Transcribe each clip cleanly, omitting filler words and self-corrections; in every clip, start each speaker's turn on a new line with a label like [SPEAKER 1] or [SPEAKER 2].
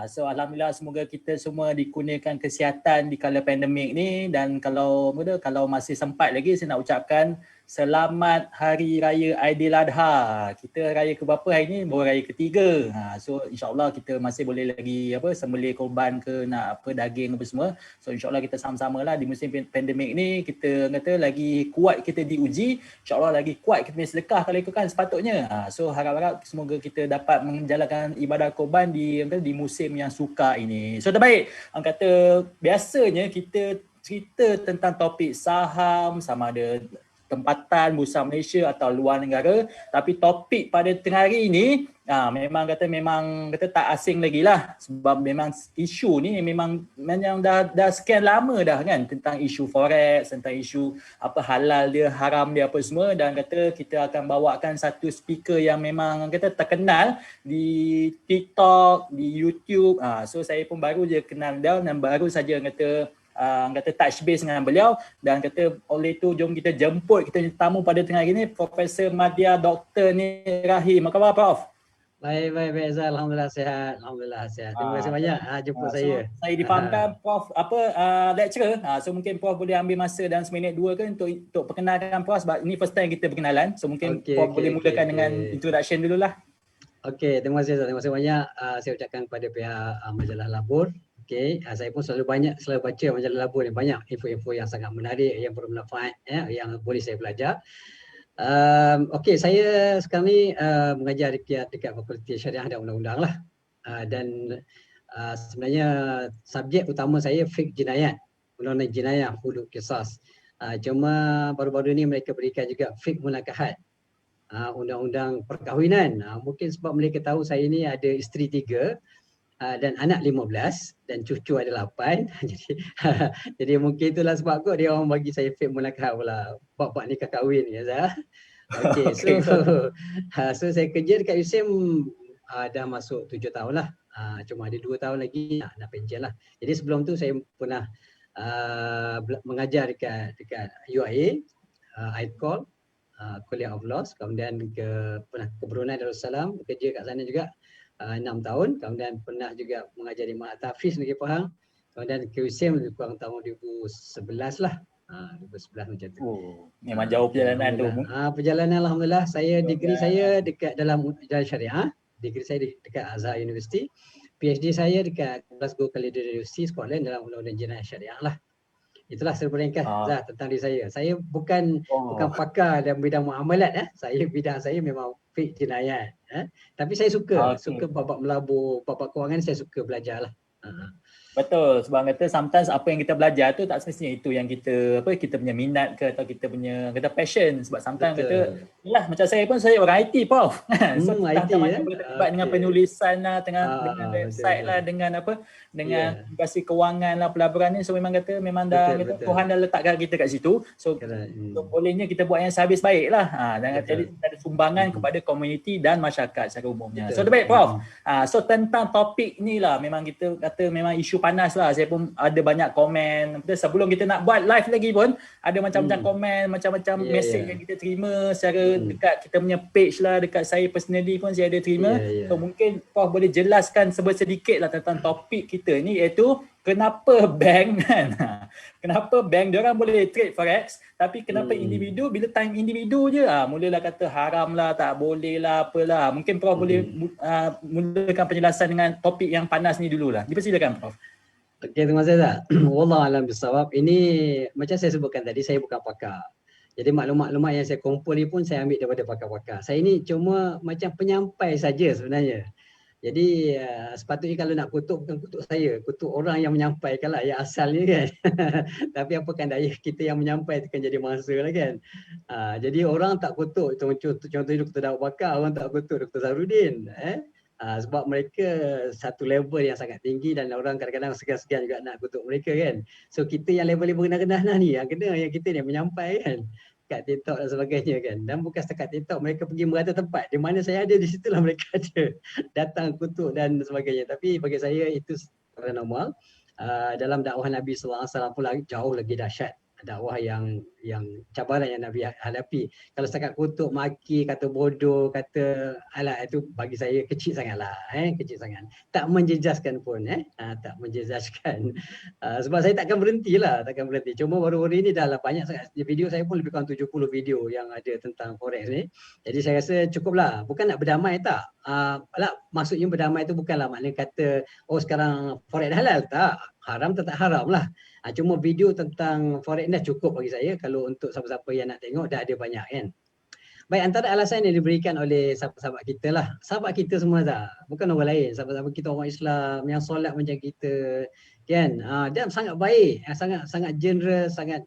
[SPEAKER 1] So alhamdulillah semoga kita semua dikurniakan kesihatan di kala pandemik ni, dan kalau masih sempat lagi saya nak ucapkan selamat Hari Raya Aidiladha. Kita raya ke berapa hari ni? Baru raya ketiga. So insyaAllah kita masih boleh lagi sembelih korban ke nak daging apa semua. So insyaAllah kita sama-sama lah di musim pandemik ni, kita kata lagi kuat kita diuji, insyaAllah lagi kuat kita punya sedekah kalau ikutkan sepatutnya. So harap-harap semoga kita dapat menjalankan ibadah korban di musim yang sukar ini. So terbaik, orang kata biasanya kita cerita tentang topik saham sama ada tempatan Bursa Malaysia atau luar negara, tapi topik pada tengah hari ini memang kata tak asing lagi lah, sebab memang isu ni memang dah sekian lama dah kan, tentang isu forex, tentang isu apa halal dia, haram dia apa semua, dan kata kita akan bawakan satu speaker yang memang kata terkenal di TikTok, di YouTube. So saya pun baru je kenal dia dan baru saja kata touch base dengan beliau, dan kata oleh tu jom kita jemput kita tamu pada tengah hari ni, Profesor Madya Dr. Ni Rahim. Apa khabar Prof?
[SPEAKER 2] Baik Azhar, alhamdulillah sihat. Alhamdulillah sihat. Terima kasih banyak jemput saya.
[SPEAKER 1] So, saya difahamkan Prof lecturer. So mungkin Prof boleh ambil masa dalam seminit dua ke untuk perkenalkan Prof, sebab ini first time kita berkenalan. So mungkin Prof boleh mulakan dengan introduction dululah.
[SPEAKER 2] Okey, terima kasih Azhar. Terima kasih banyak. Saya ucapkan kepada pihak majalah Labur. Okey, saya pun selalu baca majalah Labur ni, banyak info-info yang sangat menarik, yang bermanfaat, yang boleh saya belajar. Okey, saya sekarang ni mengajar dekat Fakulti Syariah dan Undang-Undang lah. Dan sebenarnya subjek utama saya fiqh jinayat, undang-undang jinayah, hudud qisas. Cuma baru-baru ni mereka berikan juga fiqh munakahat, undang-undang perkahwinan. Mungkin sebab mereka tahu saya ni ada isteri 3 dan anak 15 dan cucu ada 8. Jadi mungkin itulah sebab kot dia orang bagi saya fiqh munakahat pula, bab nikah kahwin ya Zah. Okey, so saya kerja dekat USIM dah masuk 7 tahun lah. Cuma ada 2 tahun lagi nak pension lah. Jadi sebelum tu saya pernah mengajar dekat UIA, ICOL, Kuliah of Laws, kemudian pernah ke Brunei Darussalam, bekerja kat sana juga 6 tahun, kemudian pernah juga mengajar di Mahat Hafiz Negeri Pahang, kemudian ke USIM lebih kurang tahun 2011 lah. 2011 macam tu.
[SPEAKER 1] Memang jauh perjalanan tu.
[SPEAKER 2] Perjalanan alhamdulillah. Saya degree saya dekat dalam syariah, degree saya dekat Azhar University, PhD saya dekat Glasgow Caledonian University Scotland dalam undang-undang jenayah syariah lah. Itulah serba ringkas Zah tentang diri saya. Saya bukan pakar dalam bidang muamalat. Bidang saya memang fiqh jinayat. Tapi saya suka bab melabur, bab kewangan saya suka belajar lah.
[SPEAKER 1] Betul, sebab kata sometimes apa yang kita belajar tu tak semestinya itu yang kita punya minat ke atau kita punya passion, sebab sometimes yalah, macam saya pun saya orang IT Prof. So IT macam terlibat dengan penulisan lah, dengan website lah, dengan aplikasi kewangan lah, pelaburan ni. So memang dah Tuhan dah letakkan kita kat situ. So bolehnya kita buat yang sehabis baik lah. Dan jadi ada sumbangan kepada komuniti dan masyarakat secara umumnya. So terbaik Prof. So tentang topik ni lah, memang kita kata memang isu panas lah. Saya pun ada banyak komen. Sebelum kita nak buat live lagi pun ada macam-macam komen, macam-macam message yang kita terima secara dekat kita punya page lah, dekat saya personally pun saya ada terima. So mungkin Prof boleh jelaskan sedikit lah tentang topik kita ni, iaitu kenapa bank kenapa bank diorang boleh trade forex, tapi kenapa individu bila time individu je mulalah kata haram lah, tak boleh lah, apalah. Mungkin Prof boleh mulakan penjelasan dengan topik yang panas ni dululah. Dipersilakan Prof.
[SPEAKER 2] Okey, terima kasih Zah. Wallahu a'lam bissawab. Ini macam saya sebutkan tadi, saya bukan pakar. Jadi maklumat-maklumat yang saya kumpul ni pun saya ambil daripada pakar-pakar. Saya ni cuma macam penyampai saja sebenarnya. Jadi sepatutnya kalau nak kutuk, bukan kutuk saya, kutuk orang yang menyampaikan lah, yang asalnya kan. Tapi apakan daya, kita yang menyampai kan jadi mangsa lah kan. Jadi orang tak kutuk, contohnya Dr. Daud Bakar, orang tak kutuk Dr. Zarudin. Sebab mereka satu level yang sangat tinggi dan orang kadang-kadang segan-segan juga nak kutuk mereka kan. So kita yang level-level rendah-rendah ni yang kena, yang kita ni menyampai kan kat TikTok dan sebagainya kan. Dan bukan setakat TikTok, mereka pergi merata tempat di mana saya ada, di situlah mereka ada datang kutuk dan sebagainya. Tapi bagi saya itu normal. Dalam dakwah Nabi SAW pula jauh lagi dahsyat. dakwah yang cabaran yang Nabi hadapi. Kalau setakat kutuk, maki, kata bodoh, kata alah, itu bagi saya kecil sangatlah, kecil sangat. Tak menjejaskan pun, tak menjejaskan. Sebab saya takkan berhentilah, takkan berhenti. Cuma baru-baru ini dah lah banyak sangat video saya pun lebih kurang 70 video yang ada tentang forex ni. Jadi saya rasa cukuplah. Bukan nak berdamai tak. Maksudnya berdamai itu bukanlah maknanya kata oh sekarang forex dah halal, tak. Haram tetap haram lah. Cuma video tentang forex dah cukup bagi saya. Kalau untuk siapa-siapa yang nak tengok dah ada banyak kan. Baik, antara alasan yang diberikan oleh sahabat-sahabat kita lah. Sahabat kita semua dah. Bukan orang lain. Sahabat-sahabat kita orang Islam yang solat macam kita. Kan? Dan sangat baik. Sangat generous. Sangat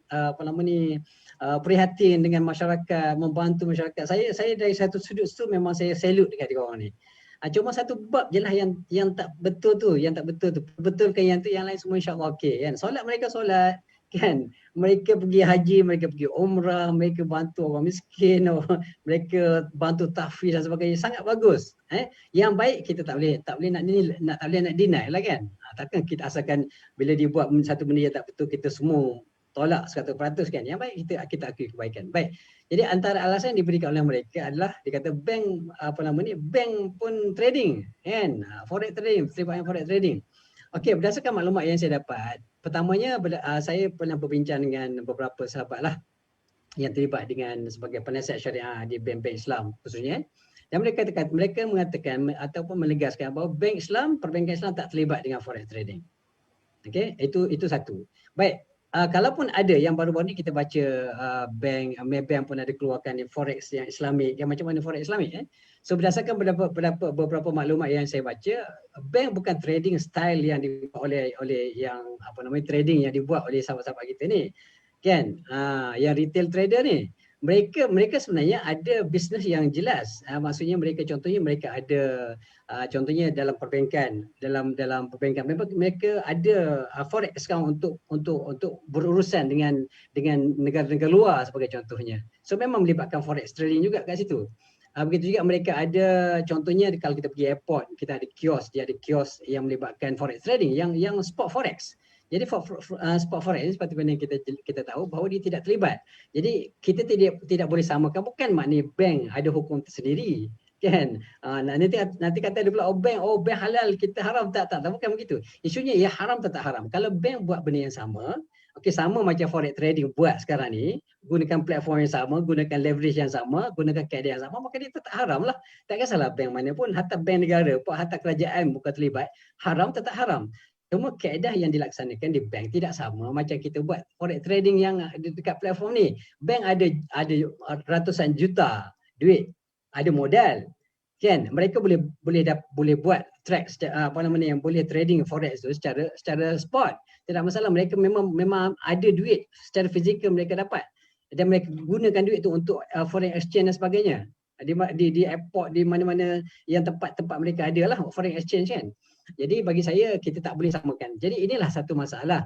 [SPEAKER 2] prihatin dengan masyarakat. Membantu masyarakat. Saya dari satu sudut tu memang saya salute dekat dia orang ni. Cuma satu bab je lah yang tak betul tu, betulkan yang tu, yang lain semua insya-Allah okey kan. Solat mereka solat kan. Mereka pergi haji, mereka pergi umrah, mereka bantu orang miskin, mereka bantu tahfiz dan sebagainya, sangat bagus. Yang baik kita tak boleh nak deny lah kan. Takkan kita asalkan bila dia buat satu benda yang tak betul kita semua tolak 100% kan. Yang baik kita akui kebaikan. Baik. Jadi antara alasan yang diberikan oleh mereka adalah dikata bank bank pun trading kan. Forex trading, terlibat dengan forex trading. Okey, berdasarkan maklumat yang saya dapat, pertamanya saya pernah berbincang dengan beberapa sahabat lah yang terlibat dengan sebagai penasihat syariah di bank-bank Islam khususnya. Dan mereka mengatakan ataupun menegaskan bahawa bank Islam, perbankan Islam tak terlibat dengan forex trading. Okey, itu satu. Baik. Kalaupun ada yang baru-baru ni kita baca Maybank pun ada keluarkan forex yang Islamik, yang macam mana forex Islamik. So berdasarkan beberapa maklumat yang saya baca, bank bukan trading style yang dibuat oleh yang trading yang dibuat oleh sahabat-sahabat kita ni. Kan? Yang retail trader ni. Mereka sebenarnya ada bisnes yang jelas. Maksudnya contohnya mereka ada contohnya dalam perbankan, dalam perbankan mereka ada forex account untuk berurusan dengan negara-negara luar sebagai contohnya. So memang melibatkan forex trading juga kat situ. Begitu juga mereka ada contohnya kalau kita pergi airport, kita ada dia ada kios yang melibatkan forex trading yang spot forex. Jadi spot forex seperti mana kita tahu bahawa dia tidak terlibat. Jadi kita tidak boleh samakan, bukan maknanya bank ada hukum tersendiri kan. Nanti kata dia pula bank halal kita haram, tak bukan begitu. Isunya ia haram tetap haram. Kalau bank buat benda yang sama, sama macam forex trading buat sekarang ni, gunakan platform yang sama, gunakan leverage yang sama, gunakan kaedah yang sama, maka dia tetap haram lah. Tak kisahlah bank mana pun, hatta bank negara pun, hatta kerajaan bukan terlibat, haram tetap haram. Cuma kaedah yang dilaksanakan di bank tidak sama macam kita buat forex trading yang dekat platform ni. Bank ada ratusan juta duit, ada modal. Kan? Mereka boleh buat track yang boleh trading forex tu secara spot. Tidak masalah, mereka memang ada duit secara fizikal mereka dapat. Dan mereka gunakan duit tu untuk foreign exchange dan sebagainya. Di airport, di mana-mana yang tempat-tempat mereka ada lah foreign exchange kan. Jadi bagi saya kita tak boleh samakan. Jadi inilah satu masalah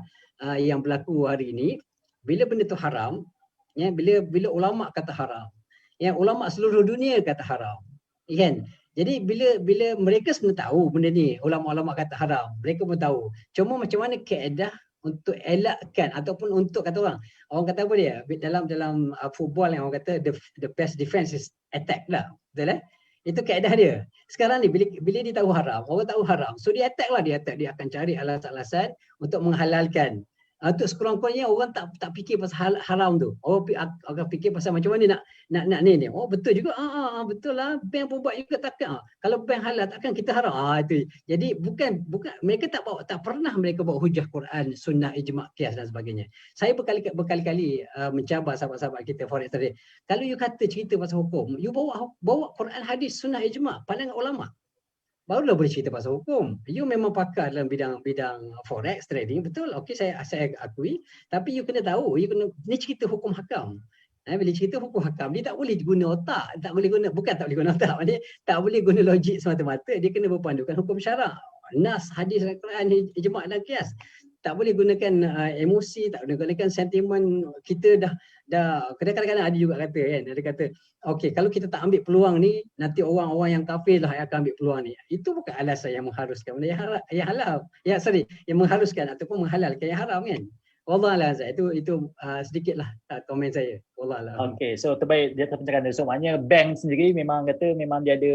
[SPEAKER 2] yang berlaku hari ini. Bila benda tu haram, ya, bila ulama kata haram, yang ulama seluruh dunia kata haram, kan? Jadi bila mereka sebenarnya tahu benda ni, ulama-ulama kata haram, mereka pun tahu. Cuma macam mana kaedah untuk elakkan ataupun untuk kata orang kata apa dia dalam football yang orang kata the best defense is attack lah, betul itu kaedah dia. Sekarang ni bila dia tahu haram, orang tahu haram, so dia attack, dia akan cari alasan-alasan untuk menghalalkan. Untuk sekurang-kurangnya orang tak fikir pasal haram tu. Orang akan fikir pasal macam mana nak ni. Oh betul juga. Betul lah, bank pun buat juga, takkan. Kalau bank halal takkan kita haram. Itu. Jadi bukan mereka tak pernah mereka bawa hujah Quran, sunnah, ijma', qiyas dan sebagainya. Saya berkali-kali mencabar sahabat-sahabat kita forex tadi. Kalau you kata cerita pasal hukum, you bawa Quran, hadis, sunnah, ijma', pandangan ulama. Barulah boleh cerita pasal hukum. You memang pakar dalam bidang forex trading, betul. Okey, saya akui. Tapi you kena tahu, ni cerita hukum hakam. Bila cerita hukum hakam, dia tak boleh guna otak, tak boleh guna otak, maknanya tak boleh guna logik semata-mata. Dia kena berpandukan hukum syarak, nas, hadis, Al-Quran, ijma' dan qiyas. Tak boleh gunakan emosi, tak boleh gunakan sentimen. Kita dah kadang-kadang ada juga kata kan, ada kata okey, kalau kita tak ambil peluang ni, nanti orang-orang yang kafir lah yang akan ambil peluang ni. Itu bukan alasan yang mengharuskan benda yang halal. Yang mengharuskan ataupun menghalalkan yang haram kan. Wallahualam Ustaz. Itu sedikitlah komen saya. Wallahualam.
[SPEAKER 1] Okay, so terbaik dia terpencerahan. So maknanya bank sendiri memang kata memang dia ada,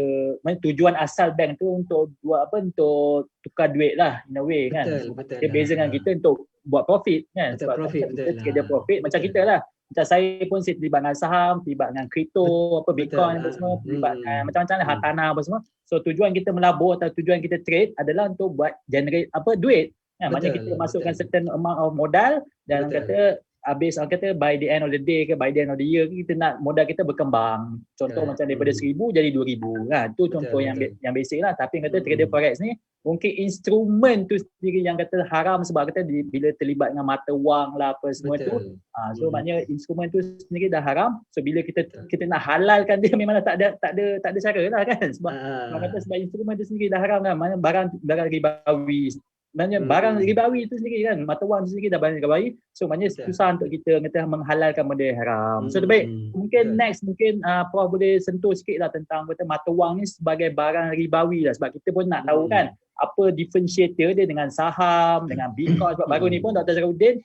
[SPEAKER 1] tujuan asal bank tu untuk buat apa, untuk tukar duit lah in a way kan.
[SPEAKER 2] Betul,
[SPEAKER 1] So,
[SPEAKER 2] betul
[SPEAKER 1] dia
[SPEAKER 2] lah.
[SPEAKER 1] beza dengan kita untuk buat profit kan.
[SPEAKER 2] Betul,
[SPEAKER 1] Sebab
[SPEAKER 2] profit,
[SPEAKER 1] kita
[SPEAKER 2] betul
[SPEAKER 1] trader
[SPEAKER 2] lah.
[SPEAKER 1] profit macam
[SPEAKER 2] Betul.
[SPEAKER 1] kita lah. Macam saya pun saya terlibat dengan saham, terlibat dengan kripto, apa Bitcoin apa semua, terlibat dengan macam-macam lah, hartanah apa semua. So tujuan kita melabur atau tujuan kita trade adalah untuk buat generate apa duit. Ya, maknanya kita masukkan certain amount of modal dan kata habis orang kata by the end of the day ke by the end of the year kita nak modal kita berkembang. Contoh macam daripada 1,000 jadi 2,000 kan. Tu contoh yang basic lah. Tapi kata trader forex ni mungkin instrumen tu sendiri yang kata haram sebab kata bila terlibat dengan mata wang lah apa semua tu. So maknanya instrumen tu sendiri dah haram. So bila kita nak halalkan dia memang tak ada cara lah kan. Sebab orang kata sebab instrumen tu sendiri dah haram kan. Maknanya barang ribawi. Maknanya barang ribawi itu sendiri kan, mata wang itu sendiri dah barang ribawi. So maknanya susah untuk kita kata menghalalkan benda haram. So terbaik mungkin next mungkin Prof boleh sentuh sikit lah tentang kata mata wang ni sebagai barang ribawi lah. Sebab kita pun nak tahu kan apa differentiator dia dengan saham, dengan Bitcoin. Sebab baru ni pun Dr. Zarudin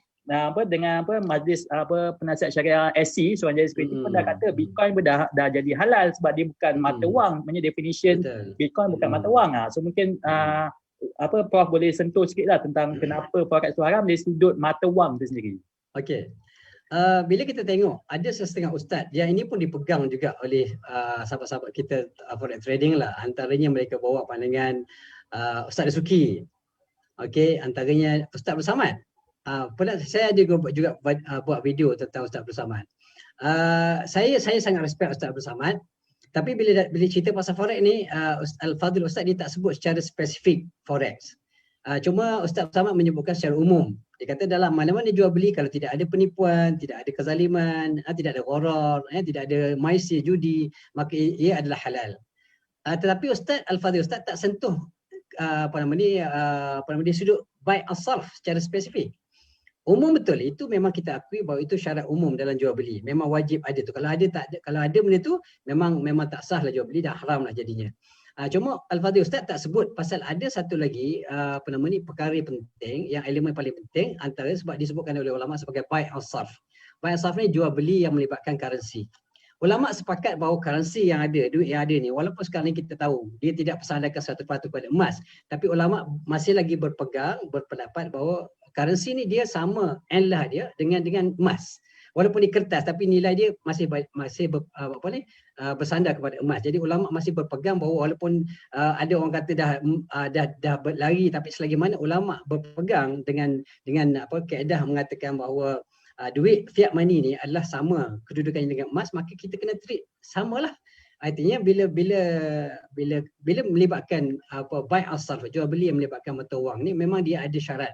[SPEAKER 1] dengan majlis penasihat syariah SC Suruhan Jaya Sekuriti pun dah kata Bitcoin pun dah jadi halal sebab dia bukan mata wang. Maknanya definition Bitcoin bukan mata wang. So mungkin Prof boleh sentuh sikit lah tentang kenapa forex tu haram dari sudut mata wang tu sendiri.
[SPEAKER 2] Okey. Bila kita tengok ada setengah ustaz yang ini pun dipegang juga oleh sahabat-sahabat kita forex trading lah. Antaranya mereka bawa pandangan Ustaz Dasuki. Okey, antaranya Ustaz Abdul Samad. Saya ada juga buat video tentang Ustaz Abdul Samad. Saya sangat respect Ustaz Abdul Samad. Tapi bila cerita pasal forex ni, Al-Fadhil Ustaz dia tak sebut secara spesifik forex. Cuma Ustaz Samad menyebutkan secara umum. Dia kata dalam mana-mana jual beli kalau tidak ada penipuan, tidak ada kezaliman, tidak ada gharar, tidak ada maisir, judi, maka ia adalah halal. Tetapi Ustaz Al-Fadhil Ustaz tak sentuh sudut buy and sarf secara spesifik. Umum betul, itu memang kita akui bahawa itu syarat umum dalam jual beli. Memang wajib ada tu. Kalau ada benda tu memang tak sah lah jual beli, dah haram lah jadinya. Cuma Al-Fadhil Ustaz tak sebut pasal ada satu lagi perkara penting, yang elemen paling penting antara sebab disebutkan oleh ulama sebagai buy and sarf. Buy and sarf ni jual beli yang melibatkan currency. Ulama sepakat bahawa currency yang ada, duit yang ada ni, walaupun sekarang ni kita tahu dia tidak bersandarkan 100% kepada emas, tapi ulama masih lagi berpendapat bahawa currency ni dia sama lah dia dengan emas. Walaupun di kertas tapi nilai dia masih bersandar kepada emas. Jadi ulama masih berpegang bahawa walaupun ada orang kata dah berlari, tapi selagi mana ulama berpegang dengan kaedah mengatakan bahawa duit fiat money ni adalah sama kedudukannya dengan emas, maka kita kena treat samalah. Artinya bila melibatkan buy and sell, jual beli yang melibatkan mata wang ni, memang dia ada syarat.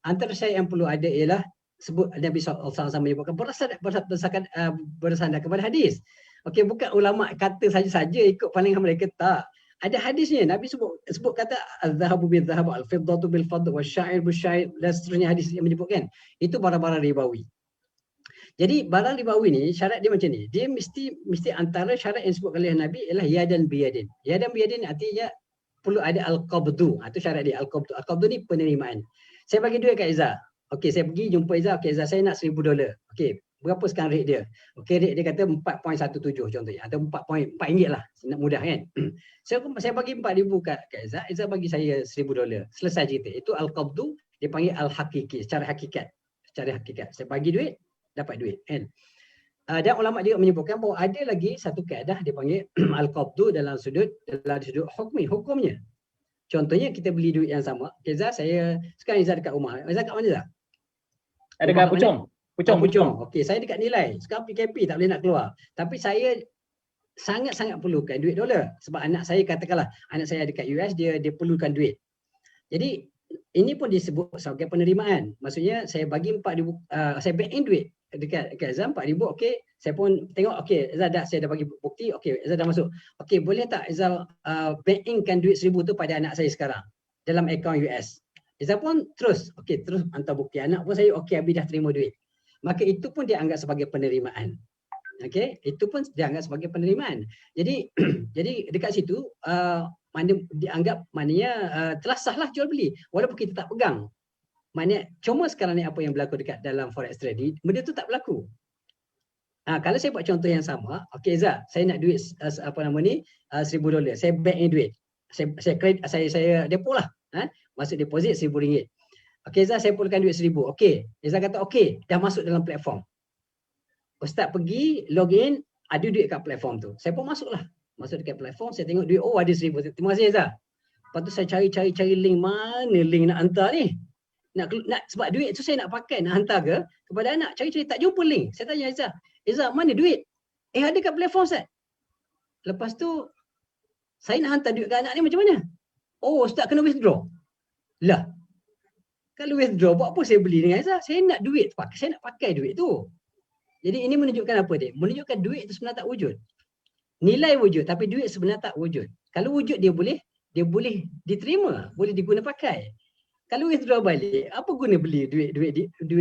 [SPEAKER 2] Antara syarat yang perlu ada ialah sebut Nabi SAW menyebutkan bersandar kepada hadis. Okey, bukan ulama kata saja ikut pandangan mereka, tak. Ada hadisnya. Nabi sebut kata az-zahabu bil-zahab, al-fiddatu bil-fidd, wasy-sya'ir bil-sya'ir, dan seterusnya hadis yang menyebutkan. Itu barang-barang ribawi. Jadi barang ribawi ni syarat dia macam ni. Dia mesti antara syarat yang disebut oleh Nabi ialah yadan biyadin. Yadan biyadin artinya perlu ada al-qabdu. Itu syarat dia, al-qabdu. Al-qabdu ni penerimaan. Saya bagi duit kat Izzah. Okey, saya pergi jumpa Izzah. Okey, Izzah, saya nak $1,000. Okey, berapa sekarang rate dia? Okey, rate dia kata 4.17 contohnya, atau 4 ringgit lah. Nak mudah kan? Saya bagi 4,000 kat Izzah. Izzah bagi saya $1,000. Selesai cerita. Itu al-qabdu, dia panggil al-haqiqi, secara hakikat. Saya bagi duit, dapat duit kan. Dan ulama juga menyebutkan bahawa ada lagi satu kaedah dia panggil al-qabdu dalam sudut hukumnya. Contohnya kita beli duit yang sama. Izzah, saya sekarang Izzah dekat rumah. Izzah kat mana Izzah?
[SPEAKER 1] Ada dekat Puchong.
[SPEAKER 2] Okey, saya dekat Nilai. Sekarang PKP tak boleh nak keluar. Tapi saya sangat-sangat perlukan duit dolar. Sebab anak saya, katakanlah anak saya dekat US, dia perlukan duit. Jadi ini pun disebut sebagai penerimaan. Maksudnya saya bagi 4,000, saya bank in duit dekat Izzah 4,000. Okey, saya pun tengok, okey Izzah saya dah bagi bukti, okey Izzah dah masuk. Okey, boleh tak Izzah bank in-kan duit 1,000 tu pada anak saya sekarang dalam akaun US. Izzah pun terus hantar bukti. Anak pun saya, okey Abi dah terima duit. Maka itu pun dianggap sebagai penerimaan. Okey, itu pun dianggap sebagai penerimaan. Jadi jadi dekat situ dianggap maknanya telah sahlah jual beli walaupun kita tak pegang. Maknanya cuma sekarang ni apa yang berlaku dekat dalam forex trading, benda tu tak berlaku. Kalau saya buat contoh yang sama, okey Izzah, saya nak duit $1,000, saya bank in duit. Saya depo lah. Masuk deposit RM1,000. Okey Izzah, saya perlukan duit 1,000. Okey, Izzah kata okey, dah masuk dalam platform. Ustaz pergi login, ada duit kat platform tu. Saya pun masuklah. Masuk dekat platform, saya tengok duit, ada 1,000. Terima kasih Izzah. Lepas tu saya cari link, mana link nak hantar ni? Nak sebab duit tu saya nak pakai, nak hantar kepada anak. Cari tak jumpa link. Saya tanya Izzah, mana duit? Ada kat platform Ustaz. Lepas tu saya nak hantar duit ke anak ni macam mana? Ustaz kena withdraw. Lah, kalau withdraw, buat apa saya beli dengan Izzah? Saya nak duit, saya nak pakai duit tu. Jadi ini menunjukkan apa dia? Menunjukkan duit itu sebenarnya tak wujud. Nilai wujud, tapi duit sebenarnya tak wujud. Kalau wujud dia boleh diterima, boleh diguna pakai. Kalau withdraw balik, apa guna beli duit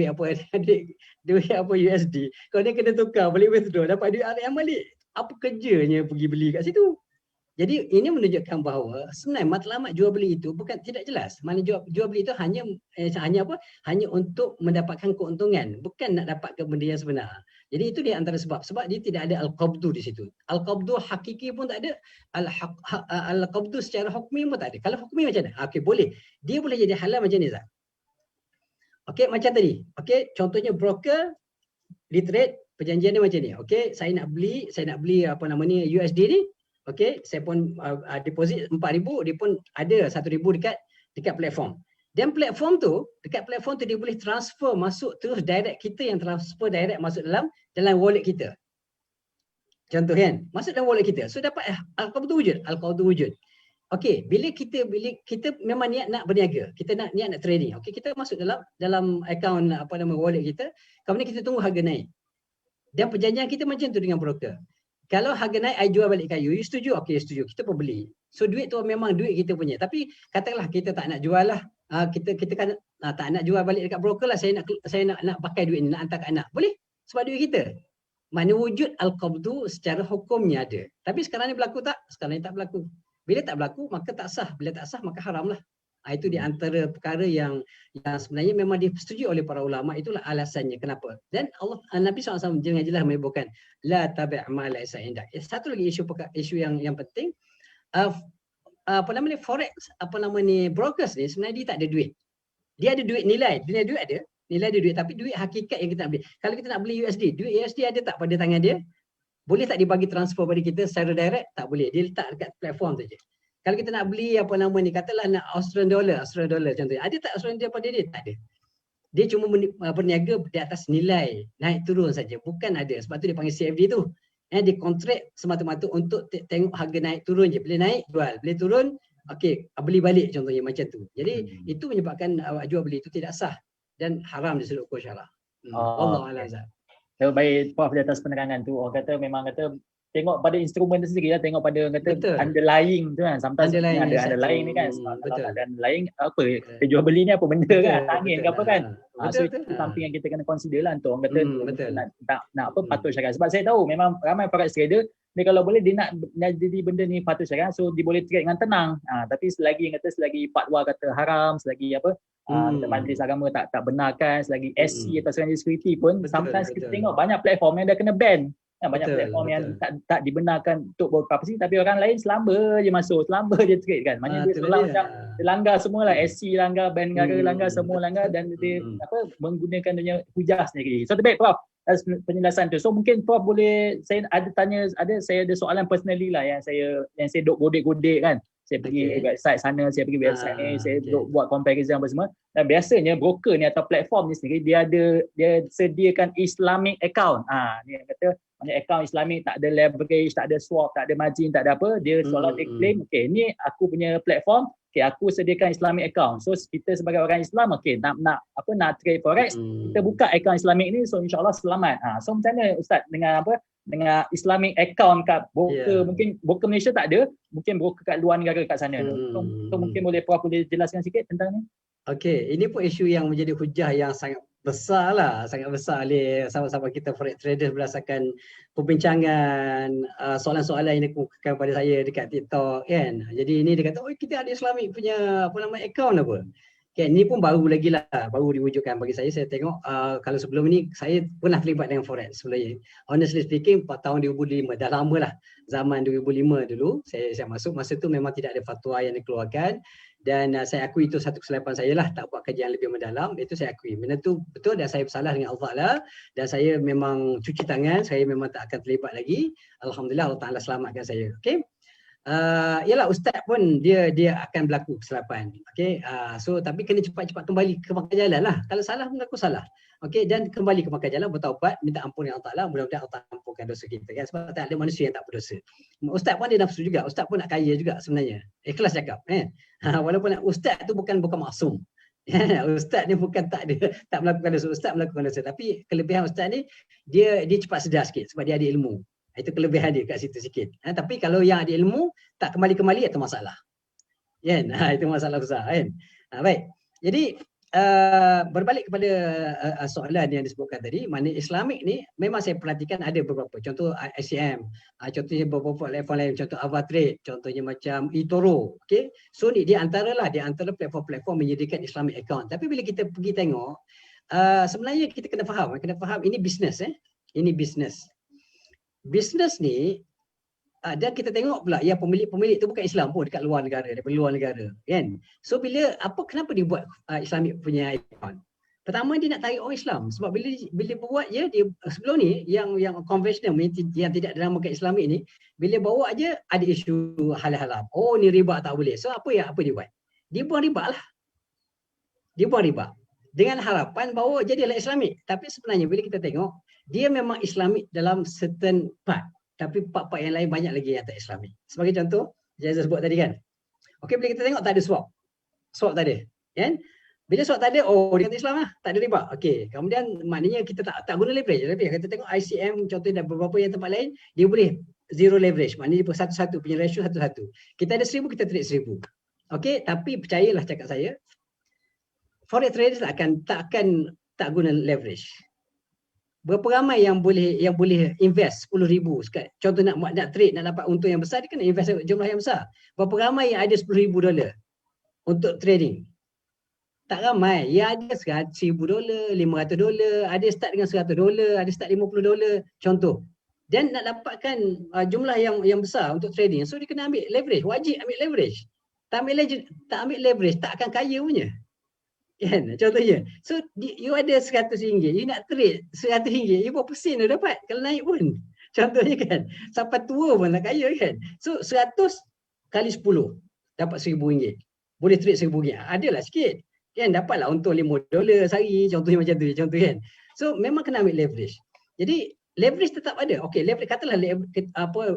[SPEAKER 2] apa USD? Kalau dia kena tukar, balik withdraw, dapat duit RM balik. Apa kerjanya pergi beli kat situ? Jadi ini menunjukkan bahawa sebenarnya matlamat jual beli itu bukan tidak jelas. Maknanya jual beli itu hanya untuk mendapatkan keuntungan, bukan nak dapatkan benda yang sebenar. Jadi itu dia antara sebab dia tidak ada al-qabdu di situ. Al-qabdu hakiki pun tak ada, al-qabdu secara hukmi pun tak ada. Kalau hukmi macam mana? Okey, boleh. Dia boleh jadi halal macam ni Zat. Okey, macam tadi. Okey, contohnya broker di trade perjanjian dia macam ni. Okey, saya nak beli USD ni. Okey, saya pun deposit 4,000, dia pun ada 1,000 dekat platform. Dan dekat platform tu dia boleh transfer masuk terus direct, kita yang transfer direct masuk dalam wallet kita. Contoh kan, masuk dalam wallet kita. So dapat al-qabdu wujud. Okey, bila kita memang niat nak berniaga, kita niat nak trading. Okey, kita masuk dalam akaun wallet kita, kemudian kita tunggu harga naik. Dan perjanjian kita macam tu dengan broker. Kalau harga naik, I jual balik kayu. You setuju? Okey, setuju. Kita pun beli. So duit tu memang duit kita punya. Tapi katakanlah kita tak nak jual lah. Kita kan tak nak jual balik dekat broker lah. Saya nak pakai duit ni, nak hantar kat anak. Boleh? Sebab duit kita. Mana wujud al-qabdu secara hukumnya ada. Tapi sekarang ni berlaku tak? Sekarang ni tak berlaku. Bila tak berlaku, maka tak sah. Bila tak sah, maka haram lah. Itu di antara perkara yang sebenarnya memang disetujui oleh para ulama. Itulah alasannya kenapa. Dan Nabi SAW dengan jelas menyebutkan la tabi' ma laysa indak. Satu lagi isu yang penting, forex brokers ni sebenarnya dia tak ada duit. Dia ada duit nilai duit ada. Nilai dia duit, tapi duit hakikat yang kita nak beli. Kalau kita nak beli USD, duit USD ada tak pada tangan dia? Boleh tak dibagi transfer pada kita secara direct? Tak boleh. Dia letak dekat platform saja. Kalau kita nak beli katalah nak Australian dollar contohnya. Ada tak Australian dollar pada dia? Tak ada. Dia cuma berniaga di atas nilai, naik turun saja. Bukan ada. Sebab tu dia panggil CFD tu. Dia kontrak semata-mata untuk tengok harga naik turun je. Bila naik, jual. Bila turun, okey, beli balik contohnya macam tu. Jadi itu menyebabkan jual beli itu tidak sah dan haram di seluruh hukum syarak. Wallahu a'lam.
[SPEAKER 1] Baik Prof di atas penerangan tu. Orang kata memang tengok pada instrumen tu sendiri lah, tengok pada underlying tu kan. Sometimes ada underlying ni kan. Kalau ada underlying, apa kita jual beli ni apa benda kan, angin ke apa kan. So itu something yang kita kena consider lah untuk orang kata nak patuh syarat. Sebab saya tahu memang ramai forex trader dia kalau boleh dia nak jadi benda ni patuh syarat, so dia boleh trade dengan tenang. Tapi selagi fatwa kata haram, selagi majlis agama tak benarkan, selagi SC atau security pun sometimes kita tengok banyak platform yang dah kena ban. Banyak platform yang tak dibenarkan untuk berpartisipasi, tapi orang lain selamba je masuk, selamba je trade kan. Maknanya dia seolah macam dia langgar semualah, SC langgar, ban negara langgar, semua langgar, dan dia menggunakan dunia hujah sendiri. So terbaik Prof atas penjelasan tu. So mungkin Prof boleh, saya ada soalan personally lah yang saya duk godek-godek kan. Saya pergi website sana, saya pergi website ni, saya buat comparison apa semua. Dan biasanya broker ni atau platform ni sendiri dia sediakan Islamic account. Ni yang kata maknanya account Islamic, tak ada leverage, tak ada swap, tak ada margin, tak ada apa. Dia seolah dia claim, ni aku punya platform, aku sediakan Islamic account. So kita sebagai orang Islam, nak trade forex, kita buka account Islamic ni, so insya-Allah selamat. So macam mana Ustaz dengan dengan Islamic account kat broker, mungkin broker Malaysia tak ada, mungkin broker kat luar negara kat sana tu. So mungkin boleh jelaskan sikit tentang ni.
[SPEAKER 2] Okey, ini pun isu yang menjadi hujah yang sangat besar oleh sahabat-sahabat kita forex trader berdasarkan perbincangan soalan-soalan yang dikemukakan pada saya dekat TikTok kan. Jadi ini dia kata, kita ada Islamic punya account apa. Okay, ni pun baru lagi lah, baru diwujudkan bagi saya. Saya tengok kalau sebelum ni saya pernah terlibat dengan forex sebenarnya. Honestly speaking, tahun 2005, dah lama lah. Zaman 2005 dulu, saya masuk. Masa tu memang tidak ada fatwa yang dikeluarkan. Dan saya akui itu satu kesilapan saya lah, tak buat kajian lebih mendalam. Itu saya akui. Benda tu betul dan saya bersalah dengan Allah lah. Dan saya memang cuci tangan, saya memang tak akan terlibat lagi. Alhamdulillah Allah Ta'ala selamatkan saya. Okay. Yalah ustaz pun dia akan berlaku kesilapan. Okey, so tapi kena cepat-cepat kembali ke makan jalan lah. Kalau salah mengaku salah. Okey, dan kembali ke makan jalan, bertaubat, minta ampun dengan Allah Taala, mudah-mudahan Allah ampunkan dosa kita kan, sebab tak ada manusia yang tak berdosa. Ustaz pun ada nafsu juga, ustaz pun nak kaya juga sebenarnya. Ikhlas cakap kan. Walaupun ustaz tu bukan maksum. Ustaz ni bukan tak melakukan dosa, ustaz melakukan dosa, tapi kelebihan ustaz ni dia cepat sedar sikit sebab dia ada ilmu. Itu kelebihan dia kat situ sikit. Tapi kalau yang ada ilmu tak kembali itu masalah. Kan? Itu masalah besar kan. Baik. Jadi berbalik kepada soalan yang disebutkan tadi, mana Islamik ni memang saya perhatikan ada beberapa. Contoh ICM, contohnya beberapa platform lain, contoh Avatrade, contohnya macam eToro. Okey. So ni di antara platform-platform menyediakan Islamic account. Tapi bila kita pergi tengok, sebenarnya kita kena faham ini bisnes Ini bisnes. Bisnes ni dan kita tengok pula ya pemilik tu bukan Islam pun, dekat luar negara, daripada luar negara kan. So kenapa dia buat Islamic punya account? Pertama dia nak tarik orang Islam, sebab bila buat dia sebelum ni yang konvensional yang tidak dinamakan Islamic ni, bila bawa aja ada isu halal haram. Oh ni riba tak boleh. So apa dia buat? Dia buang riba lah. Dia buang riba dengan harapan bahawa jadilah Islamic. Tapi sebenarnya bila kita tengok, dia memang Islamic dalam certain part. Tapi part-part yang lain banyak lagi yang tak Islamic. Sebagai contoh, saya sebut tadi kan. Okey, bila kita tengok tak ada swap. Swap tak ada. Kan? Bila swap tak ada, dia kata Islam lah. Tak ada riba. Okey, kemudian maknanya kita tak guna leverage. Kita tengok ICM contohnya dan beberapa yang tempat lain, dia boleh zero leverage. Maknanya dia satu-satu, punya ratio satu-satu. Kita ada 1,000, kita trade 1,000. Okey, tapi percayalah cakap saya, forex traders tak guna leverage. Berapa ramai yang boleh invest 10,000 contoh nak trade, nak dapat untung yang besar, dia kena invest jumlah yang besar. Berapa ramai yang ada $10,000 untuk trading? Tak ramai. Yang ada $1,000, $500, ada start dengan $100, ada start $50 contoh. Dan nak dapatkan jumlah yang besar untuk trading, so dia kena ambil leverage, wajib ambil leverage. Tak ambil leverage tak akan kaya punya. Kan, contohnya. So you ada RM100, you nak trade RM100, you berapa sen dah dapat kalau naik pun. Contohnya kan, sampai tua pun nak kaya kan. So 100 kali 10 dapat RM1,000. Boleh trade RM1,000. Adalah sikit. Kan, dapatlah untung $5 sehari, contohnya macam tu, contoh kan. So memang kena ambil leverage. Jadi leverage tetap ada. Okey, leverage katalah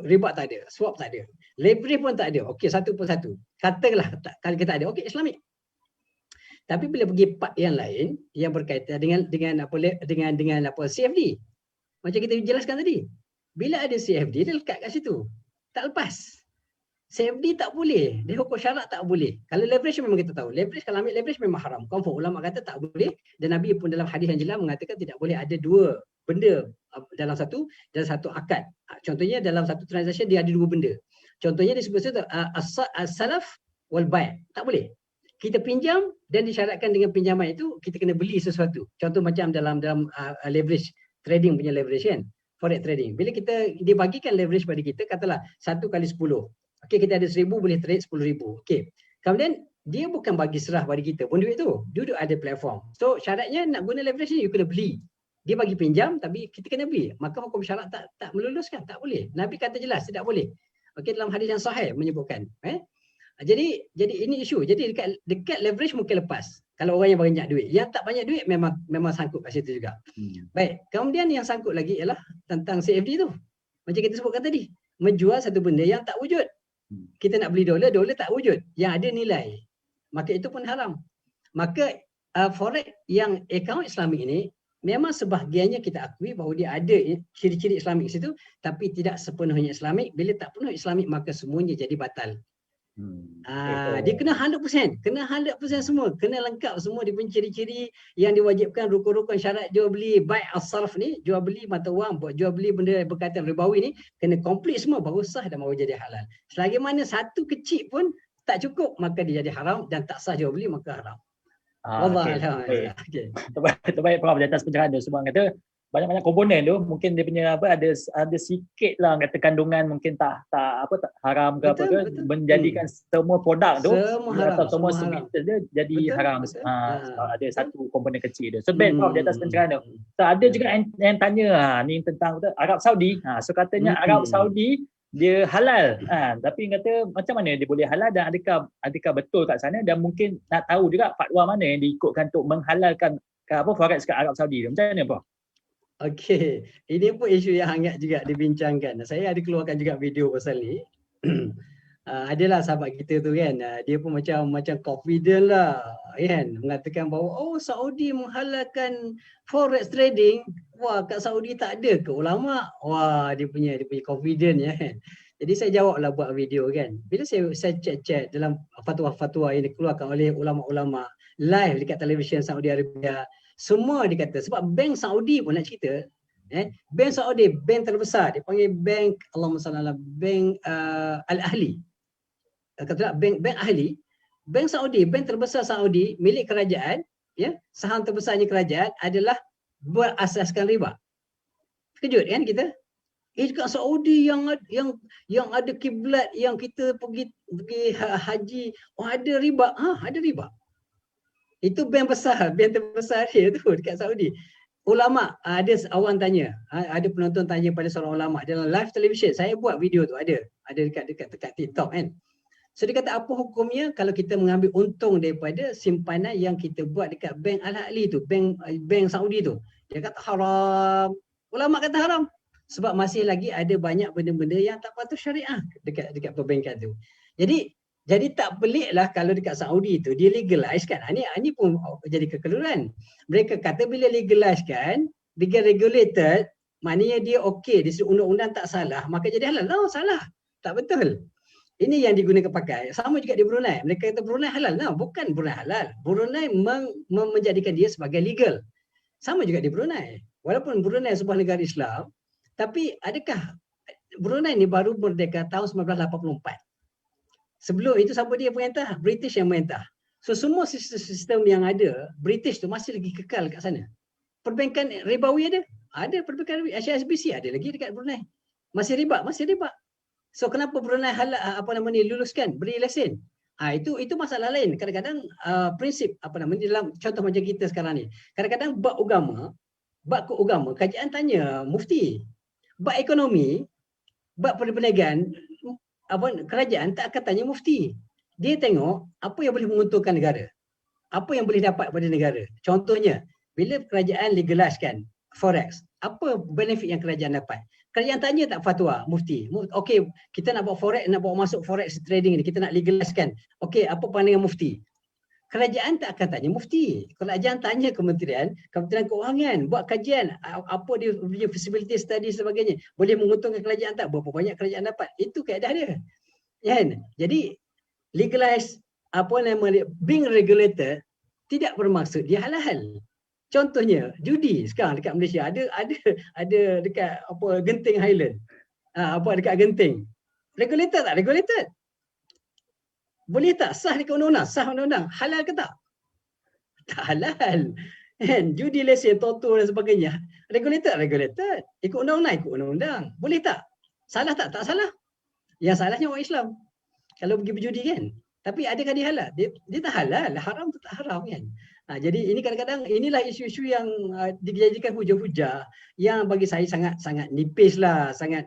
[SPEAKER 2] riba tak ada, swap tak ada. Leverage pun tak ada. Okey, satu per satu. Katalah kalau kita ada. Okey, Islamic. Tapi bila pergi part yang lain yang berkaitan dengan CFD. Macam kita jelaskan tadi. Bila ada CFD, dia lekat kat situ. Tak lepas. CFD tak boleh. Dia hukum syarak tak boleh. Kalau leverage memang kita tahu. Leverage, kalau ambil leverage memang haram. Confirm. Ulama kata tak boleh. Dan Nabi pun dalam hadis yang jelas mengatakan tidak boleh ada dua benda dalam satu akad. Contohnya dalam satu transaction dia ada dua benda. Contohnya disebut situ as-salaf wal bai'. Tak boleh. Kita pinjam dan disyaratkan dengan pinjaman itu kita kena beli sesuatu. Contoh macam dalam leverage trading punya leverage kan, forex trading. Bila dia bagikan leverage pada kita, katalah 1 kali 10. Okey, kita ada 1,000 boleh trade 10,000. Okey. Kemudian dia bukan bagi serah pada kita pun duit tu. Duduk ada platform. So syaratnya nak guna leverage ni you kena beli. Dia bagi pinjam tapi kita kena beli. Maka hukum syarak tak meluluskan, tak boleh. Nabi kata jelas tidak boleh. Okey, dalam hadis yang sahih menyebutkan, Jadi ini isu. Jadi dekat leverage mungkin lepas. Kalau orang yang banyak duit. Yang tak banyak duit memang sangkut kat situ juga. Baik. Kemudian yang sangkut lagi ialah tentang CFD tu. Macam kita sebutkan tadi. Menjual satu benda yang tak wujud. Kita nak beli dolar tak wujud. Yang ada nilai. Maka itu pun haram. Maka forex yang akaun Islamik ini memang sebahagiannya kita akui bahawa dia ada ciri-ciri Islamik situ. Tapi tidak sepenuhnya Islamik. Bila tak penuh Islamik maka semuanya jadi batal. Dia kena 100%, kena 100% semua, kena lengkap semua dia punya ciri-ciri yang diwajibkan, rukun-rukun syarat jual beli, bai' as-sarf ni, jual beli mata wang, jual beli benda berkaitan ribawi ni, kena komplit semua baru sah dan baru jadi halal. Selagi mana satu kecil pun tak cukup maka dia jadi haram dan tak sah jual beli maka haram. Wallah
[SPEAKER 1] Okey.
[SPEAKER 2] alhamdulillah. Okey.
[SPEAKER 1] Terbaik Prof di atas pencerahan tu. Sebab kata banyak-banyak komponen tu mungkin dia punya apa ada sikit lah kata kandungan mungkin tak haram ke apa
[SPEAKER 2] Betul,
[SPEAKER 1] ke
[SPEAKER 2] betul.
[SPEAKER 1] menjadikan semua produk tu
[SPEAKER 2] Semua
[SPEAKER 1] dia
[SPEAKER 2] haram,
[SPEAKER 1] atau semua
[SPEAKER 2] semua haram.
[SPEAKER 1] services dia jadi
[SPEAKER 2] Betul,
[SPEAKER 1] haram.
[SPEAKER 2] betul.
[SPEAKER 1] Ada
[SPEAKER 2] Betul.
[SPEAKER 1] satu komponen kecil dia. So baik Prof di atas pencerahan tu.
[SPEAKER 2] Hmm.
[SPEAKER 1] So, ada juga yang tanya ni tentang Arab Saudi. So katanya Arab Saudi dia halal. Tapi kata macam mana dia boleh halal dan adakah betul kat sana, dan mungkin nak tahu juga fatwa mana yang diikutkan untuk menghalalkan forex kat Arab Saudi. Macam mana Prof?
[SPEAKER 2] Okey, ini pun isu yang hangat juga dibincangkan. Saya ada keluarkan juga video pasal ni. Adalah sahabat kita tu kan, dia pun macam confident lah kan, mengatakan bahawa Saudi menghalalkan forex trading. Wah, kat Saudi tak ada ke ulama? Wah, dia punya confident ya kan. Jadi saya jawablah buat video kan. Bila saya cek dalam fatwa-fatwa yang dikeluarkan oleh ulama-ulama live dekat televisyen Saudi Arabia, semua dikata sebab bank Saudi pun nak cerita, bank Saudi, bank terbesar dipanggil bank Allahumma salli ala bank Al-Ahli. Kata bank Ahli, bank Saudi, bank terbesar Saudi milik kerajaan, ya, saham terbesarnya kerajaan adalah berasaskan riba. Terkejut kan kita? Dekat Saudi yang ada kiblat yang kita pergi haji, ada riba. Ada riba. Itu bank besar, bank terbesar dia tu dekat Saudi. Ulama, ada awan tanya, ada penonton tanya pada seorang ulama dalam live television. Saya buat video tu, ada dekat TikTok kan. So dia kata apa hukumnya kalau kita mengambil untung daripada simpanan yang kita buat dekat bank Al-Ahli tu, bank Saudi tu. Dia kata haram. Ulama kata haram. Sebab masih lagi ada banyak benda-benda yang tak patut syariah dekat perbankan tu. Jadi tak peliklah kalau dekat Saudi tu dia legalize kan. Ini pun jadi kekeliruan. Mereka kata bila legalize kan, bila regulated, maknanya dia okey, di undang-undang tak salah, maka jadi halal. No, salah. Tak betul. Ini yang digunakan pakai. Sama juga di Brunei. Mereka kata Brunei halal. No, bukan Brunei halal. Brunei menjadikan dia sebagai legal. Sama juga di Brunei. Walaupun Brunei sebuah negara Islam, tapi adakah Brunei ni baru merdeka tahun 1984. Sebelum itu siapa dia perintah? British yang perintah. So semua sistem yang ada, British tu masih lagi kekal kat sana. Perbankan ribawi ada? Ada perbankan ribawi. HSBC ada lagi dekat Brunei. Masih riba? Masih riba. So kenapa Brunei luluskan, beri lesen? Itu masalah lain. Kadang-kadang prinsip dalam contoh macam kita sekarang ni. Kadang-kadang bab keagama, kajian tanya mufti. Bab ekonomi, bab perniagaan, kerajaan tak akan tanya mufti. Dia tengok apa yang boleh menguntungkan negara. Apa yang boleh dapat pada negara. Contohnya, bila kerajaan legalizekan forex, apa benefit yang kerajaan dapat? Kerajaan tanya tak fatwa mufti? Okey, kita nak buat forex, nak bawa masuk forex trading ni, kita nak legalizekan. Okey, apa pandangan mufti? Kerajaan tak akan tanya mufti. Kerajaan tanya Kementerian Kewangan, buat kajian apa dia punya feasibility study sebagainya. Boleh menguntungkan kerajaan tak? Berapa banyak kerajaan dapat? Itu kaedah dia. Kan? Jadi legalize being regulated tidak bermaksud dia halal. Contohnya judi sekarang dekat Malaysia ada dekat Genting Highland. Dekat Genting. Regulated tak? Regulated. Boleh tak sah dekat undang-undang? Sah undang-undang. Halal ke tak? Tak halal. Kan? Judi lesen, toto dan sebagainya. Regulated. Ikut undang-undang, ikut undang-undang. Boleh tak? Salah tak? Tak salah. Yang salahnya orang Islam. Kalau pergi berjudi kan. Tapi adakah dia halal? Dia tak halal. Haram tu tak haram kan. Jadi ini kadang-kadang inilah isu-isu yang dijadikan hujah-hujah yang bagi saya sangat nipis lah, sangat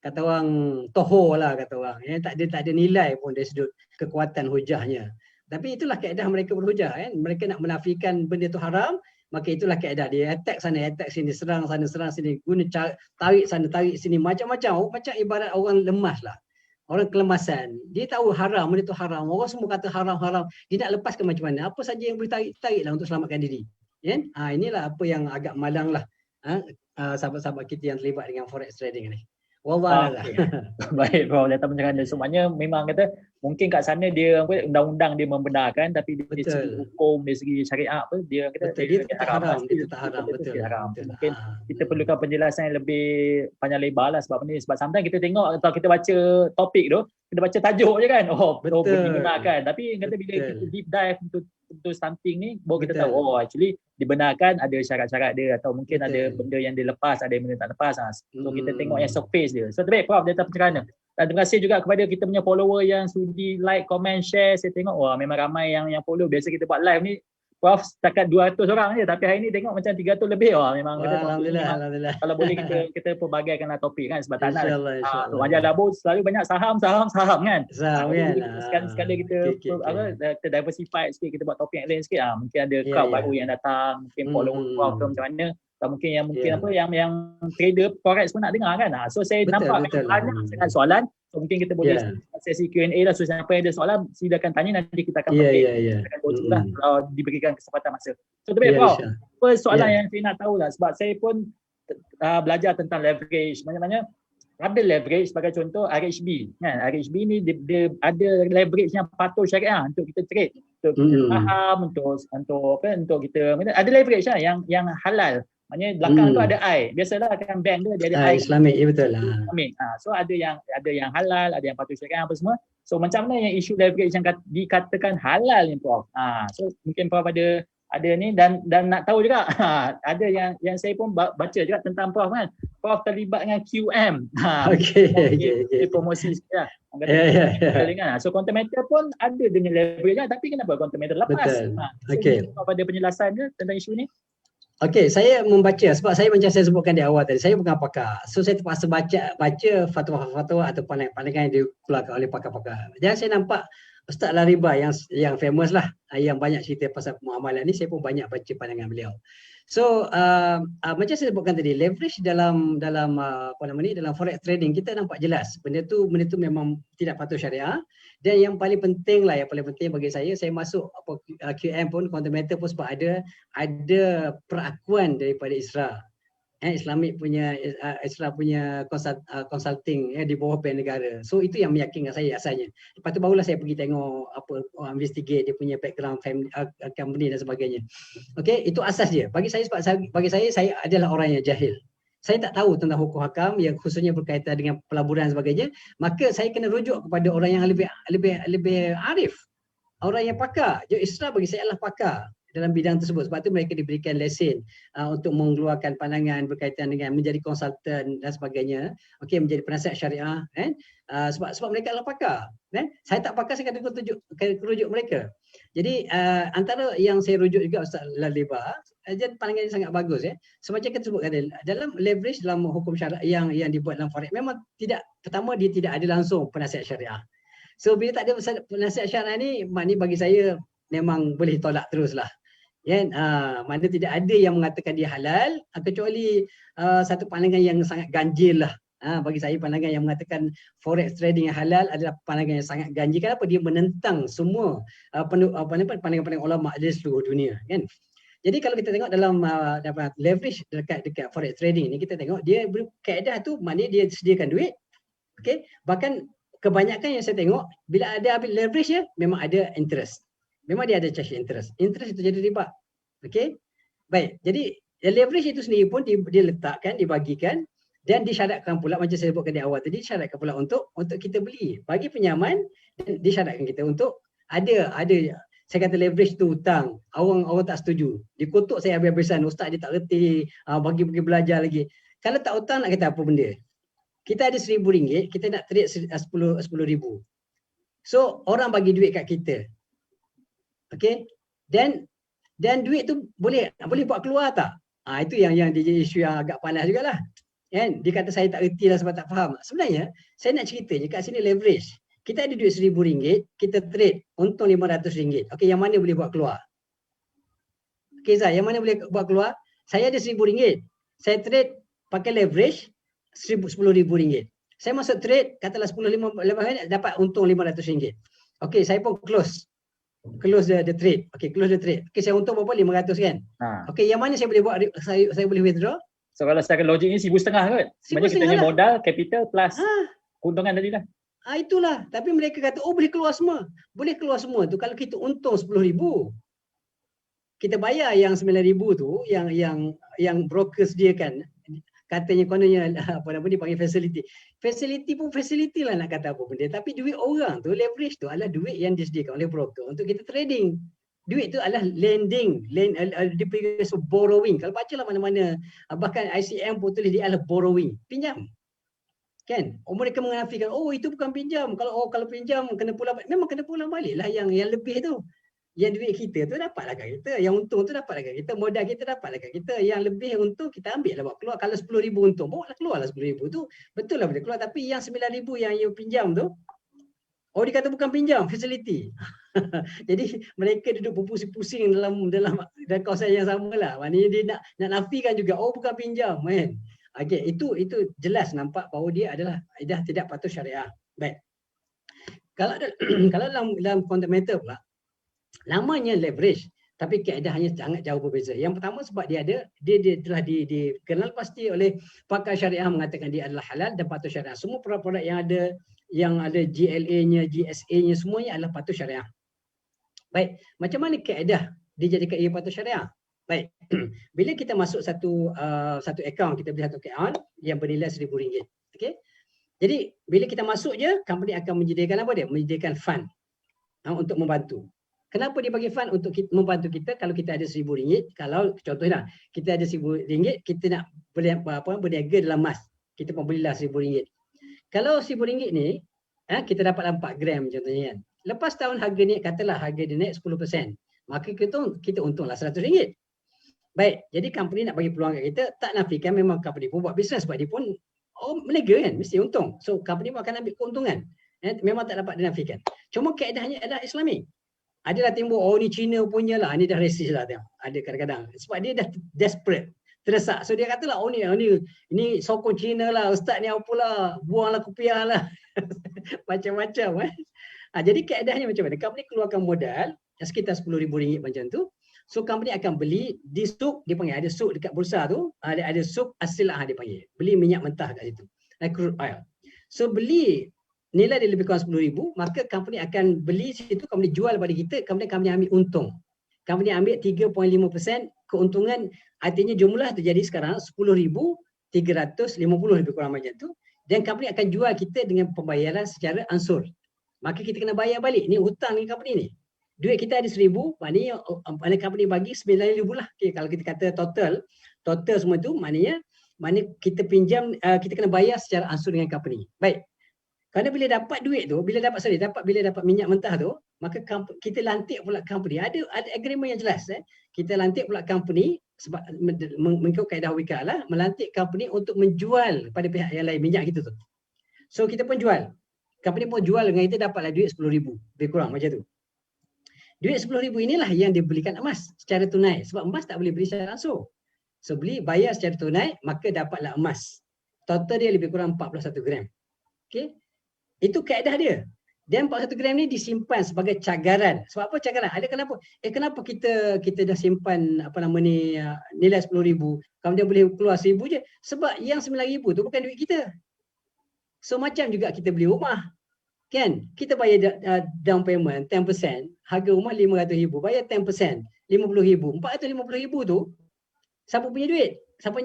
[SPEAKER 2] kata orang tohor lah kata orang. Tak ada nilai pun dari sudut kekuatan hujahnya. Tapi itulah kaedah mereka berhujah kan. Mereka nak menafikan benda tu haram, maka itulah kaedah dia. Attack sana, attack sini, serang sana, serang sini, guna tarik sana, tarik sini, macam-macam. Macam ibarat orang lemas lah. Orang kelemasan. Dia tahu haram, benda tu haram. Orang semua kata haram-haram. Dia nak lepaskan macam mana? Apa saja yang boleh tarik lah untuk selamatkan diri. Kan? Inilah apa yang agak malang lah. Sahabat-sahabat kita yang terlibat dengan forex trading ni. Wallahualam.
[SPEAKER 1] Baik Prof, datang pencerahan dia. Semuanya memang kata mungkin kat sana dia undang-undang dia membenarkan, tapi dari segi hukum, dari segi syariat dia kata
[SPEAKER 2] dia tak haram, dia tak haram. Betul.
[SPEAKER 1] Mungkin kita perlukan penjelasan yang lebih panjang lebar lah sebab ni, sebab sometimes kita tengok atau kita baca topik tu, kita baca tajuk je kan. Boleh digunakan. Tapi kata bila kita deep dive untuk putus something ni baru kita
[SPEAKER 2] Betul.
[SPEAKER 1] tahu actually dibenarkan ada syarat-syarat dia atau mungkin
[SPEAKER 2] Betul.
[SPEAKER 1] ada benda yang dia lepas, ada benda tak lepas. So kita tengok yang
[SPEAKER 2] Hmm.
[SPEAKER 1] surface dia. So terbaik Prof, dia tak pencerana. Dan terima kasih juga kepada kita punya follower yang sudi like, comment, share. Saya tengok memang ramai yang follow. Biasa kita buat live ni Prof setakat 200 orang je, tapi hari ni tengok macam 300 lebih. Memang kita topik ni
[SPEAKER 2] Alhamdulillah,
[SPEAKER 1] memang
[SPEAKER 2] alhamdulillah.
[SPEAKER 1] kalau boleh kita perbagaikanlah topik kan, sebab tak nak
[SPEAKER 2] InsyaAllah,
[SPEAKER 1] so
[SPEAKER 2] insyaAllah.
[SPEAKER 1] Majalah Labur selalu banyak saham kan.
[SPEAKER 2] Saham
[SPEAKER 1] Jadi
[SPEAKER 2] kan.
[SPEAKER 1] boleh kita sekali kita kita diversify sikit, kita buat topik yang lain sikit. Mungkin ada
[SPEAKER 2] Ya,
[SPEAKER 1] crowd
[SPEAKER 2] ya.
[SPEAKER 1] baru yang datang, mungkin follower Prof ke macam mana. Atau mungkin
[SPEAKER 2] Ya.
[SPEAKER 1] yang trader forex pun nak dengar kan. So saya
[SPEAKER 2] Betul,
[SPEAKER 1] nampak
[SPEAKER 2] betul.
[SPEAKER 1] banyak sangat soalan. So mungkin kita boleh
[SPEAKER 2] Ya.
[SPEAKER 1] sesi Q&A lah. So siapa yang ada soalan silakan tanya, nanti kita akan
[SPEAKER 2] Ya,
[SPEAKER 1] petik.
[SPEAKER 2] ya, ya.
[SPEAKER 1] Kita akan go through lah kalau diberikan kesempatan masa. So terbaik
[SPEAKER 2] Ya,
[SPEAKER 1] Prof.
[SPEAKER 2] insya-Allah.
[SPEAKER 1] Apa soalan
[SPEAKER 2] Ya.
[SPEAKER 1] yang saya nak tahu lah, sebab saya pun belajar tentang leverage. Mana-mana ambil leverage sebagai contoh RHB kan. RHB ni dia ada leverage yang patuh syariah untuk kita trade, untuk kita faham, untuk kita ada leverage lah yang halal. Maknanya belakang tu ada I. Biasalah kan bank dia ada I.
[SPEAKER 2] Islamik, ya betul lah.
[SPEAKER 1] Islamik. So ada yang halal, ada yang patuh syariah apa semua. So macam mana yang isu leverage yang dikatakan halal ni Prof? So mungkin Prof ada ni dan nak tahu juga ada yang saya pun baca juga tentang Prof kan. Prof terlibat dengan QM. Okey. Promosi sikit lah.
[SPEAKER 2] Ya.
[SPEAKER 1] So Quantometer pun ada dengan leverage lah, tapi kenapa Quantometer lepas?
[SPEAKER 2] Okey.
[SPEAKER 1] Prof ada penjelasan ke tentang isu ni?
[SPEAKER 2] Okey, saya membaca sebab saya macam saya sebutkan di awal tadi, saya bukan pakar. So saya terpaksa baca fatwa-fatwa atau pandangan yang dikeluarkan oleh pakar-pakar. Dan saya nampak Ustaz Lariba yang famous lah, yang banyak cerita pasal muamalah ni, saya pun banyak baca pandangan beliau. So macam saya sebutkan tadi, leverage dalam dalam forex trading kita nampak jelas benda tu memang tidak patuh syariah. Dan yang paling penting bagi saya masuk QM pun, Quantometer pun, sebab ada perakuan daripada ISRA, Islamik punya ISRA punya consulting di bawah bank negara. So itu yang meyakinkan saya asalnya. Lepas tu barulah saya pergi tengok investigate dia punya background family, company dan sebagainya. Okey, itu asas dia. Bagi saya adalah orang yang jahil. Saya tak tahu tentang hukum hakam yang khususnya berkaitan dengan pelaburan dan sebagainya, maka saya kena rujuk kepada orang yang lebih arif, orang yang pakar. ISRA bagi saya adalah pakar dalam bidang tersebut. Sebab tu mereka diberikan lesen untuk mengeluarkan pandangan berkaitan dengan menjadi konsultan dan sebagainya. Okey, menjadi penasihat syariah sebab mereka adalah pakar. Saya tak pakar, saya kena rujuk mereka. Jadi antara yang saya rujuk juga Ustaz Laliba, pandangan yang sangat bagus semacam kita sebutkan dalam leverage dalam hukum syariah yang dibuat dalam forex, memang pertama dia tidak ada langsung penasihat syariah. So bila tak ada penasihat syariah ni bagi saya memang boleh tolak teruslah. Mana tidak ada yang mengatakan dia halal kecuali satu pandangan yang sangat ganjil lah. Bagi saya pandangan yang mengatakan forex trading yang halal adalah pandangan yang sangat ganjil. Kenapa? Dia menentang semua pandangan-pandangan ulama di seluruh dunia kan. Jadi kalau kita tengok dalam leverage dekat forex trading ni, kita tengok dia kaedah tu maknanya dia sediakan duit. Okey, bahkan kebanyakan yang saya tengok bila ada ambil leverage memang ada interest. Memang dia ada charge interest. Interest itu jadi riba. Okey. Baik. Jadi leverage itu sendiri pun dia letakkan, dibagikan dan disyaratkan pula macam saya sebutkan di awal tadi, disyaratkan pula untuk kita beli. Bagi penyaman dan disyaratkan kita untuk ada saya kata leverage tu hutang. Orang tak setuju. Dikutuk saya habis-habisan, ustaz dia tak reti, bagi belajar lagi. Kalau tak hutang nak kata apa benda? Kita ada RM1,000, kita nak trade RM10,000. So orang bagi duit kat kita. Okey, dan duit tu boleh buat keluar tak? Itu yang jadi isu yang agak panas jugalah. Kan? Dia kata saya tak reti lah sebab tak faham. Sebenarnya saya nak cerita je kat sini leverage. Kita ada duit RM1,000, kita trade untung RM500. Okey, yang mana boleh buat keluar? Okey Zah, yang mana boleh buat keluar? Saya ada RM1,000. Saya trade pakai leverage RM10,000. Saya masuk trade katalah 10-15 minit dapat untung RM500. Okey, saya pun close the trade. Okey, close the trade. Okey, saya untung berapa? RM500 kan? Okey, yang mana saya boleh buat, saya boleh withdraw?
[SPEAKER 1] So kalau secara logik ni RM1,500 kot. Sebenarnya kita punya modal, capital plus keuntungan tadi lah.
[SPEAKER 2] Itulah. Tapi mereka kata, boleh keluar semua. Boleh keluar semua tu kalau kita untung RM10,000. Kita bayar yang RM9,000 tu yang broker sediakan. Katanya kononnya dipanggil facility. Facility pun facility lah nak kata apa benda. Tapi duit orang tu, leverage tu adalah duit yang disediakan oleh broker untuk kita trading. Duit tu adalah lending, dipanggil borrowing. Kalau bacalah mana-mana, bahkan ICM pun tulis dia adalah borrowing, pinjam. Kan? Mereka menafikan, oh itu bukan pinjam. Kalau pinjam kena pulang, memang kena pulang balik lah yang lebih tu. Yang duit kita tu dapatlah kat kita, yang untung tu dapatlah kat kita, modal kita dapatlah kat kita, yang lebih untung kita ambil lah bawa keluar. Kalau 10,000 untung, bawa lah keluar lah 10,000 tu, betul lah boleh keluar. Tapi yang 9,000 yang you pinjam tu, dia kata bukan pinjam, facility. Jadi mereka duduk berpusing-pusing dalam kawasan yang sama lah. Maknanya dia nak nafikan juga, bukan pinjam kan. Okay, itu jelas nampak bahawa dia adalah dah tidak patuh syariah. Baik. Kalau dalam fundamental pula, namanya leverage, tapi kaedahnya sangat jauh berbeza. Yang pertama sebab dia telah dikenal pasti oleh pakar syariah mengatakan dia adalah halal dan patuh syariah. Semua produk-produk yang ada GLA-nya, GSA-nya, semuanya adalah patuh syariah. Baik, macam mana kaedah dijadikan ia patuh syariah? Baik, bila kita masuk satu akaun, kita beli satu akaun yang bernilai RM1,000. Okey. Jadi bila kita masuk je, company akan menyediakan apa dia? Menyediakan fund untuk membantu. Kenapa dia bagi fund? Untuk membantu kita kalau kita ada RM1,000. Kalau contohnya kita ada RM1,000, kita nak berniaga dalam emas. Kita pun belilah RM1,000. Kalau RM1,000 ni, kita dapatlah 4 gram contohnya kan. Lepas tahun harga ni, katalah harga dia naik 10%. Maka kita untunglah RM100. Baik, jadi company nak bagi peluang kat kita, tak nafikan memang company pun buat bisnes sebab dia pun meniaga kan, mesti untung. So company pun akan ambil keuntungan. Memang tak dapat dinafikan. Cuma kaedahnya adalah Islami. Adalah timbul, ni Cina punya lah, ni dah racist lah tengok. Ada kadang-kadang. Sebab dia dah desperate, terdesak. So dia katalah, ni sokong Cina lah, ustaz ni apalah, buanglah kopiah lah. Macam-macam. Jadi kaedahnya macam mana? Company keluarkan modal sekitar RM10,000 macam tu. So company akan beli di suk, dia panggil ada suk dekat bursa tu, ada suk as-silah dia panggil. Beli minyak mentah kat situ. Crude oil. So beli nilai dia lebih kurang RM10,000, maka company akan beli situ, company jual pada kita, company ambil untung. Company ambil 3.5% keuntungan, artinya jumlah terjadi sekarang RM10,350 lebih kurang macam tu. Dan company akan jual kita dengan pembayaran secara ansur. Maka kita kena bayar balik. Ni hutang ni company ni. Duit kita ada RM1,000, maknanya company bagi RM9,000 lah. Okay, kalau kita kata total semua tu, maknanya kita pinjam, kita kena bayar secara ansur dengan company. Baik. Kerana bila dapat duit tu, bila dapat minyak mentah tu, maka kita lantik pula company. Ada agreement yang jelas. Kita lantik pula company sebab mengikut kaedah wika lah, melantik company untuk menjual pada pihak yang lain minyak kita tu. So kita pun jual. Company pun jual dengan kita, dapatlah duit RM10,000. Lebih kurang macam tu. Duit RM10,000 inilah yang dibelikan emas secara tunai. Sebab emas tak boleh beli secara langsung. So bayar secara tunai, maka dapatlah emas. Total dia lebih kurang 41 gram. Okay. Itu kaedah dia. Dan 41 gram ni disimpan sebagai cagaran. Sebab apa cagaran? Ada kenapa? Kenapa kita dah simpan nilai RM10,000, kemudian boleh keluar RM1,000 je? Sebab yang RM9,000 tu bukan duit kita. So macam juga kita beli rumah. Kan? Kita bayar down payment 10%, harga rumah RM500,000, bayar 10%, RM50,000. RM450,000 tu siapa punya duit? Siapa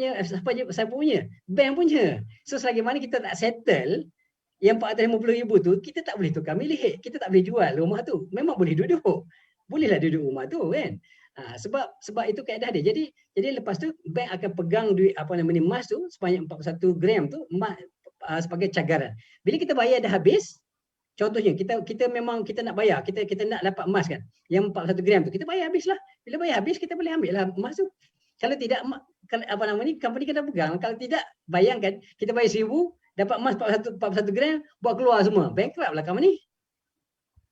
[SPEAKER 2] punya? Bank punya. So selagi mana kita tak settle yang RM450,000 tu, kita tak boleh tukar milik. Kita tak boleh jual rumah tu. Memang boleh duduk. Bolehlah duduk rumah tu kan. Sebab itu kaedah dia. Jadi lepas tu bank akan pegang duit emas tu sebanyak 41 gram tu sebagai cagaran. Bila kita bayar dah habis, contohnya kita memang kita nak bayar, kita nak dapat emas kan. Yang 41 gram tu kita bayar habislah. Bila bayar habis kita boleh ambil lah emas tu. Kalau tidak company kena pegang. Kalau tidak, bayangkan kita bayar RM1,000, dapat emas 41 gram, buat keluar semua. Bankrupt lah company.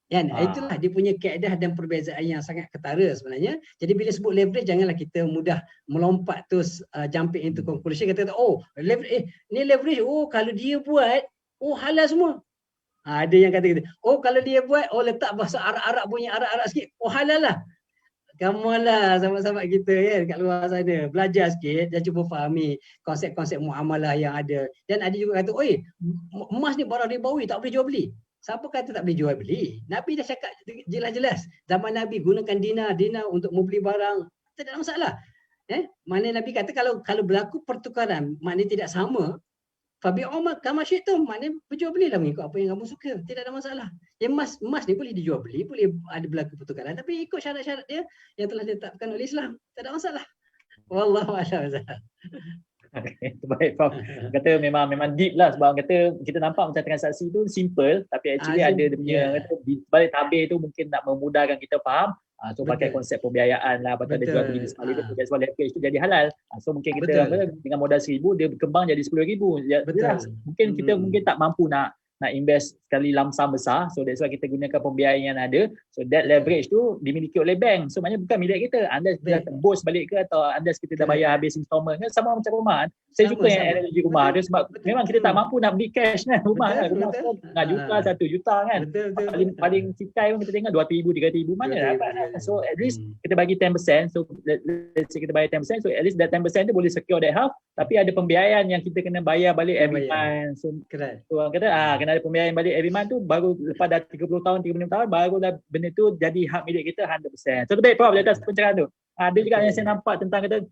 [SPEAKER 2] Kan? Itulah dia punya kaedah dan perbezaan yang sangat ketara sebenarnya. Jadi bila sebut leverage, janganlah kita mudah melompat terus jumping into conclusion. Kata, leverage, ni leverage, kalau dia buat, halal semua. Ada yang kata gitu. Kalau dia buat, letak bahasa Arab punya Arab sikit, halal lah. Come on lah sahabat-sahabat kita kan kat luar sana. Belajar sikit dan cuba fahami konsep-konsep muamalah yang ada. Dan ada juga kata, emas ni barang ribawi, tak boleh jual beli. Siapa kata tak boleh jual beli? Nabi dah cakap jelas-jelas. Zaman Nabi gunakan dinar untuk membeli barang. Tak ada masalah. Mana Nabi kata kalau berlaku pertukaran, maknanya tidak sama, Fabi'u kama syi'tum, maknanya berjual belilah mengikut apa yang kamu suka, tidak ada masalah. Yang emas ni boleh dijual beli, boleh ada berlaku pertukaran, tapi ikut syarat-syarat dia yang telah ditetapkan oleh Islam, tak ada masalah. Wallahu a'lam.
[SPEAKER 1] Okay, baik Prof. Kata memang deep lah sebab kata kita nampak macam transaksi tu simple tapi actually ada dia punya kata di balik tabir tu mungkin nak memudahkan kita faham. So pakai konsep pembiayaan lah, lepas tu ada jual beli sekali tu jadi sebab leverage tu jadi halal. So mungkin kita dengan modal 1,000 dia berkembang jadi 10,000. Ya, mungkin kita mungkin tak mampu nak invest sekali lamsam besar, so that's why kita gunakan pembiayaan yang ada. So that leverage tu dimiliki oleh bank, so maknanya bukan milik kita. Unless kita tembus balik ke atau unless kita dah bayar habis installment kan, sama macam rumah. Saya suka yang analogi rumah dia sebab memang kita tak mampu nak beli cash kan rumah kan, rumah setengah juta, 1 juta kan, paling cikai pun kita tengok 2,000, 3,000 mana dapat kan. So at least kita bagi 10%, so let's say kita bayar 10%, so at least that 10% tu boleh secure that half, tapi ada pembiayaan yang kita kena bayar balik every month. So orang kata kena ada pembiayaan balik every month tu, baru lepas dah 30 tahun 35 tahun barulah benda tu jadi hak milik kita 100%. So terbaik Prof di atas pencerahan tu. Ada juga yang saya nampak tentang kata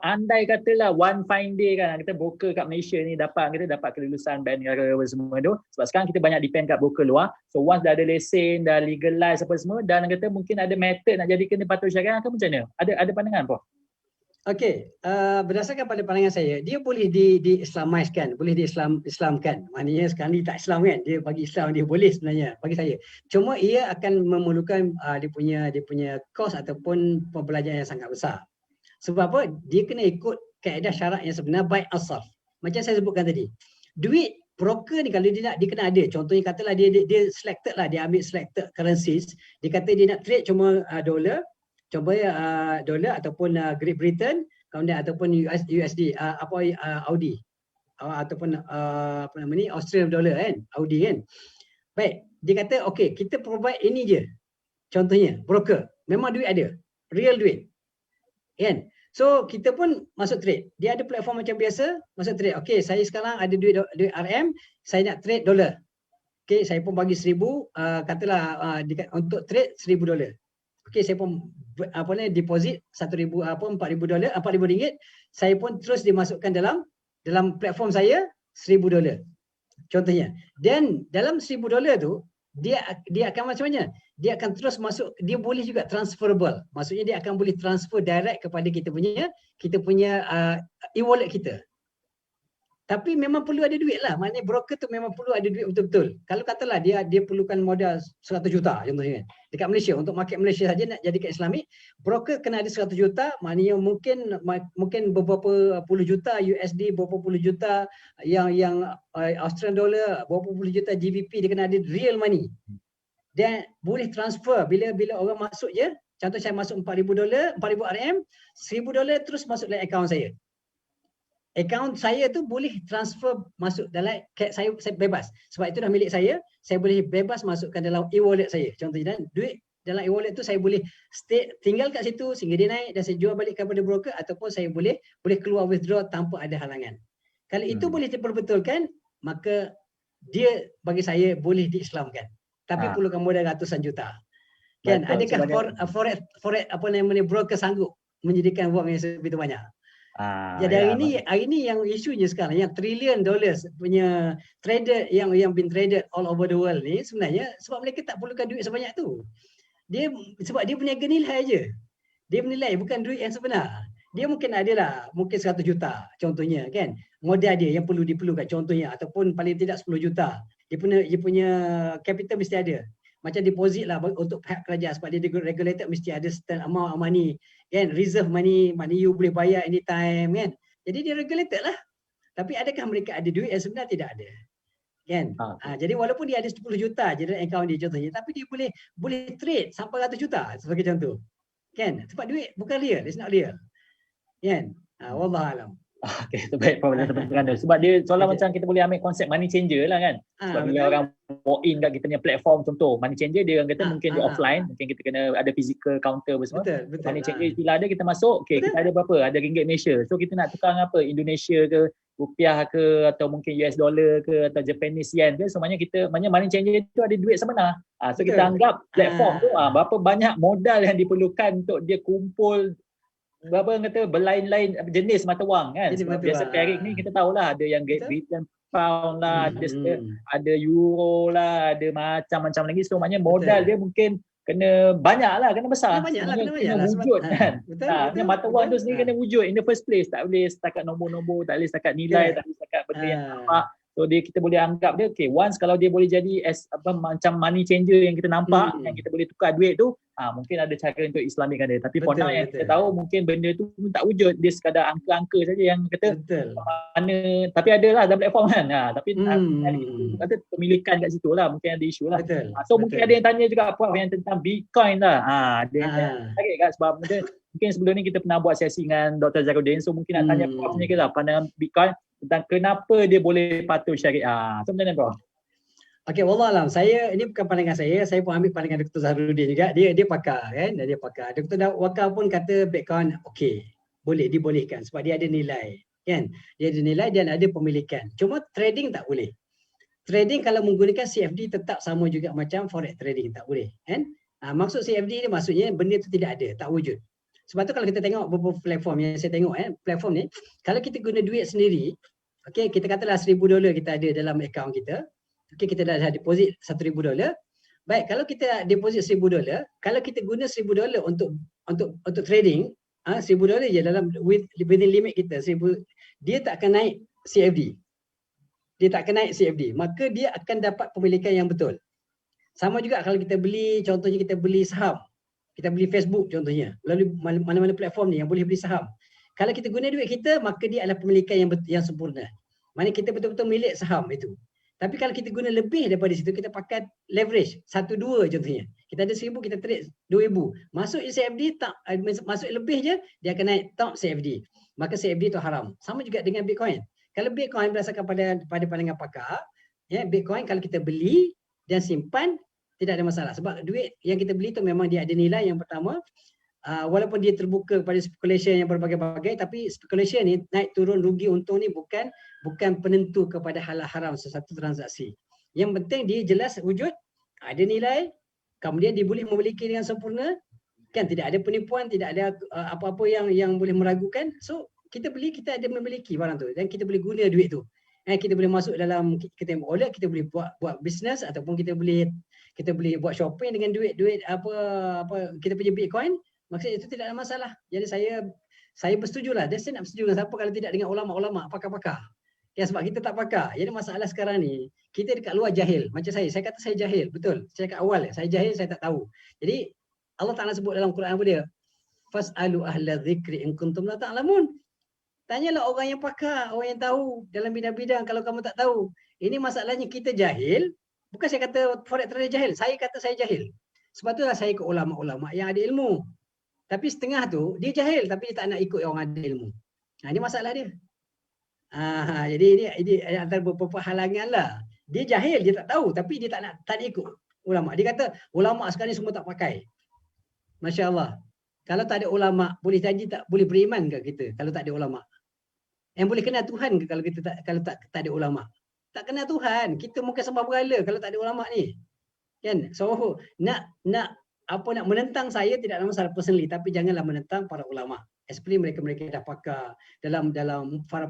[SPEAKER 1] andai katalah one fine day kan kita broker kat Malaysia ni dapat kelulusan bank negara apa semua tu, sebab sekarang kita banyak depend kat broker luar. So once dah ada lesen, dah legalize apa semua, dan kata mungkin ada method nak jadikan dia patut syariah ke macam mana? Ada pandangan Prof?
[SPEAKER 2] Okey, berdasarkan pada pandangan saya, dia boleh di-Islamize-kan, boleh di-Islamkan. Maknanya sekarang ni tak Islam kan, dia bagi Islam dia boleh sebenarnya bagi saya. Cuma ia akan memerlukan dia punya kos ataupun pembelajaran yang sangat besar. Sebab apa? Dia kena ikut kaedah syarak yang sebenar by asal. Macam saya sebutkan tadi. Duit broker ni kalau dia kena ada. Contohnya katalah dia selected lah, dia ambil selected currencies. Dia kata dia nak trade cuma dolar. Contohnya dolar ataupun Great Britain, kemudian ataupun USD, Audi ataupun apa nama ni, Australian dollar kan, Audi kan. Baik, dia kata okey, kita provide ini je. Contohnya broker, memang duit ada, real duit. Kan? So kita pun masuk trade. Dia ada platform macam biasa, masuk trade. Okey, saya sekarang ada duit RM, saya nak trade dolar. Okey, saya pun bagi 1,000, katalah untuk trade $1,000. Okey, saya pun deposit $1,000 $4,000, RM4,000. Saya pun terus dimasukkan dalam platform saya $1,000. Contohnya. Dan dalam $1,000 tu dia akan macam mana? Dia akan terus masuk, dia boleh juga transferable. Maksudnya dia akan boleh transfer direct kepada kita punya e-wallet kita. Tapi memang perlu ada duit lah. Maknanya broker tu memang perlu ada duit betul-betul. Kalau katalah dia perlukan modal 100 juta contohnya. Dekat Malaysia, untuk market Malaysia saja nak jadikan Islamik, broker kena ada 100 juta, maknanya mungkin beberapa puluh juta USD, beberapa puluh juta yang Australian dollar, beberapa puluh juta GBP, dia kena ada real money. Dan boleh transfer bila orang masuk je. Contoh saya masuk $4,000, RM4,000, $1,000 terus masuk dalam akaun saya. Akaun saya tu boleh transfer masuk dalam saya bebas. Sebab itu dah milik saya boleh bebas masukkan dalam e-wallet saya. Contohnya, dan duit dalam e-wallet tu saya boleh stay tinggal kat situ sehingga dia naik dan saya jual balik kepada broker, ataupun saya boleh keluar withdraw tanpa ada halangan. Kalau itu boleh diperbetulkan, maka dia bagi saya boleh diislamkan. Tapi perlukan modal ratusan juta. Kan? Adakah forex apa namanya broker sanggup menyediakan wang yang sebegitu banyak? Jadi hari ini yang isunya sekarang yang $trillion punya trader yang been traded all over the world ni, sebenarnya sebab mereka tak perlukan duit sebanyak tu. Sebab dia berniaga nilai je. Dia menilai bukan duit yang sebenar. Dia mungkin adalah mungkin 100 juta contohnya kan. Modal dia yang diperlukan contohnya, ataupun paling tidak 10 juta. Dia punya capital mesti ada. Macam deposit lah untuk pihak kerajaan, sebab dia regulated mesti ada certain amount of money kan, reserve money you boleh bayar anytime kan. Jadi dia regulated lah. Tapi adakah mereka ada duit yang sebenarnya? Tidak ada kan. Jadi walaupun dia ada 10 juta je dalam akaun dia contohnya, tapi dia boleh trade sampai 100 juta sebagai contoh kan. Sebab duit bukan real, it's not real kan. Wallahualam.
[SPEAKER 1] Okay, terbaik Prof. Sebab dia soalan macam kita boleh ambil konsep money changer lah kan. Sebab bila orang walk in kat kita punya platform, contoh money changer, dia orang kata mungkin dia offline, mungkin kita kena ada physical counter semua. Betul. Money changer istilah dia, kita masuk, okay, kita ada berapa? Ada ringgit Malaysia. So kita nak tukar apa? Indonesia ke, rupiah ke, atau mungkin US dollar ke, atau Japanese yen ke. So maknanya money changer itu ada duit sebenar. So kita anggap platform tu berapa banyak modal yang diperlukan untuk dia kumpul berapa orang kata berlain-lain jenis mata wang kan.
[SPEAKER 2] Jenis
[SPEAKER 1] Sebab
[SPEAKER 2] mata
[SPEAKER 1] biasa
[SPEAKER 2] wang,
[SPEAKER 1] perik ni kita tahulah ada yang
[SPEAKER 2] betul.
[SPEAKER 1] British pound lah,
[SPEAKER 2] Hmm,
[SPEAKER 1] ada euro lah, ada macam-macam lagi. So maknanya modal
[SPEAKER 2] betul.
[SPEAKER 1] dia mungkin kena banyak lah, kena besar.
[SPEAKER 2] Kena banyak
[SPEAKER 1] Kena
[SPEAKER 2] lah sebab
[SPEAKER 1] wujud kan.
[SPEAKER 2] betul.
[SPEAKER 1] Mata wang tu sendiri
[SPEAKER 2] Ha.
[SPEAKER 1] kena wujud in the first place. Tak boleh setakat nombor-nombor, tak boleh setakat nilai,
[SPEAKER 2] Correct.
[SPEAKER 1] tak boleh setakat benda yang
[SPEAKER 2] Ha.
[SPEAKER 1] nampak. So kita boleh anggap dia okay, once kalau dia boleh jadi as macam money changer yang kita nampak, yang kita boleh tukar duit tu, mungkin ada cara untuk Islamikkan dia. Tapi for now yang kita tahu mungkin benda tu pun tak wujud, dia sekadar angka-angka saja yang kata mana, tapi ada lah dalam platform kan. Tapi kata pemilikan kat situ lah, mungkin ada isu lah. So mungkin ada yang tanya juga Prof yang tentang Bitcoin lah. Ada yang tarik kat sebab mungkin sebelum ni kita pernah buat sesi dengan Dr. Zarudin, so mungkin nak tanya Prof ni ke lah pandangan Bitcoin tentang kenapa dia boleh patuh syariah. So macam mana Prof?
[SPEAKER 2] Okey, wallahualam. Ini bukan pandangan saya pun ambil pandangan Dr. Zarudin juga. Dia pakar kan, dia pakar. Dr. Wakar pun kata Bitcoin okey, dibolehkan sebab dia ada nilai kan. Dia ada nilai dan ada pemilikan. Cuma trading tak boleh. Trading kalau menggunakan CFD tetap sama juga macam forex trading, tak boleh kan. Maksud CFD ni maksudnya benda tu tidak ada, tak wujud. Sebab tu kalau kita tengok beberapa platform yang saya tengok platform ni, kalau kita guna duit sendiri, okey, kita katalah $1,000 kita ada dalam akaun kita. Okey, kita dah deposit $1,000. Baik, kalau kita deposit $1,000, kalau kita guna $1,000 untuk trading, $1,000 je dalam within limit kita, dia tak akan naik CFD. Maka dia akan dapat pemilikan yang betul. Sama juga kalau kita beli, contohnya kita beli saham. Kita beli Facebook contohnya, melalui mana-mana platform ni yang boleh beli saham. Kalau kita guna duit kita, maka dia adalah pemilikan yang sempurna. Maknanya kita betul-betul milik saham itu. Tapi kalau kita guna lebih daripada situ, kita pakai leverage 1-2 contohnya. Kita ada 1,000, kita trade 2,000. Masuk CFD, masuk lebih je, dia akan naik top CFD. Maka CFD itu haram. Sama juga dengan Bitcoin. Kalau Bitcoin berdasarkan pada pandangan pakar, Bitcoin kalau kita beli dan simpan, tidak ada masalah. Sebab duit yang kita beli tu memang dia ada nilai yang pertama. Walaupun dia terbuka pada speculation yang berbagai-bagai, tapi speculation ni naik turun rugi untung ni bukan penentu kepada halal haram sesuatu transaksi. Yang penting dia jelas wujud, ada nilai, kemudian dia boleh memiliki dengan sempurna, kan, tidak ada penipuan, tidak ada apa-apa yang boleh meragukan. So kita beli, kita ada memiliki barang tu dan kita boleh guna duit tu. Kita boleh masuk dalam kita wallet, kita boleh buat bisnes ataupun kita boleh buat shopping dengan duit apa kita punya Bitcoin. Maksudnya itu tidak ada masalah. Jadi saya bersetujulah. Dan saya nak bersetuju dengan siapa kalau tidak dengan ulama-ulama, pakar-pakar. Ya, sebab kita tak pakar. Jadi masalah sekarang ni, kita dekat luar jahil. Macam saya kata saya jahil. Betul. Saya kat awal, saya jahil, saya tak tahu. Jadi Allah Ta'ala sebut dalam Quran apa dia? Fas'alu ahla dzikri in kuntum la ta'lamun. Tanyalah orang yang pakar, orang yang tahu dalam bidang-bidang kalau kamu tak tahu. Ini masalahnya kita jahil. Bukan saya kata forex trader jahil. Saya kata saya jahil. Sebab itulah saya ke ulama-ulama yang ada ilmu. Tapi setengah tu dia jahil tapi dia tak nak ikut orang ada ilmu. Ini masalah dia. Jadi ini antara beberapa halangan lah. Dia jahil, dia tak tahu tapi dia tak nak ikut ulama. Dia kata ulama sekarang ni semua tak pakai. Masya Allah. Kalau tak ada ulama, boleh janji tak boleh beriman ke kita kalau tak ada ulama? Yang boleh kenal Tuhan ke kalau tak ada ulama? Tak kenal Tuhan. Kita mungkin sembah berhala kalau tak ada ulama ni. Kan? So nak menentang saya tidak ada masalah personally, tapi janganlah menentang para ulama. Especially mereka dah pakar dalam para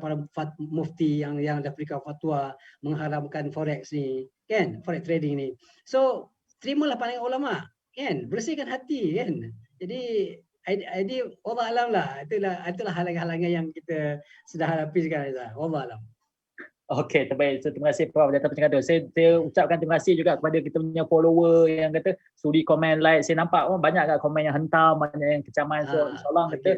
[SPEAKER 2] mufti yang dah berikan fatwa mengharamkan forex ni, kan? Forex trading ni. So terimalah pandangan ulama, kan? Bersihkan hati, kan? Jadi Allah alam lah. Itulah halangan-halangan yang kita sudah hadapi sekarang. Allah alam.
[SPEAKER 1] Okey, terbaik. So, terima kasih Prof atas percakapan tu. Saya ucapkan terima kasih juga kepada kita punya follower yang kata sudi komen, like. Saya nampak banyak kat komen yang hentam, banyak yang kecaman. So insya-Allah kata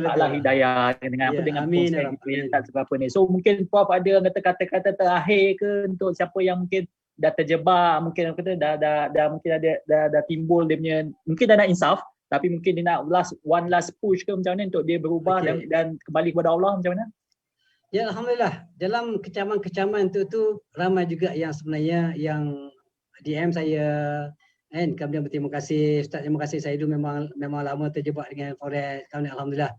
[SPEAKER 1] Allah hidayah dengan post yang tak seberapa ni. So mungkin Prof ada kata-kata terakhir ke untuk siapa yang mungkin dah terjebak, mungkin kata dah mungkin dah timbul dia punya, mungkin dah nak insaf tapi mungkin dia nak one last push ke macam mana untuk dia berubah dan kembali kepada Allah macam mana?
[SPEAKER 2] Ya, alhamdulillah. Dalam kecaman-kecaman tu ramai juga yang sebenarnya yang DM saya, kan, kemudian berterima kasih Ustaz, terima kasih, saya dulu memang lama terjebak dengan forex. Kemudian alhamdulillah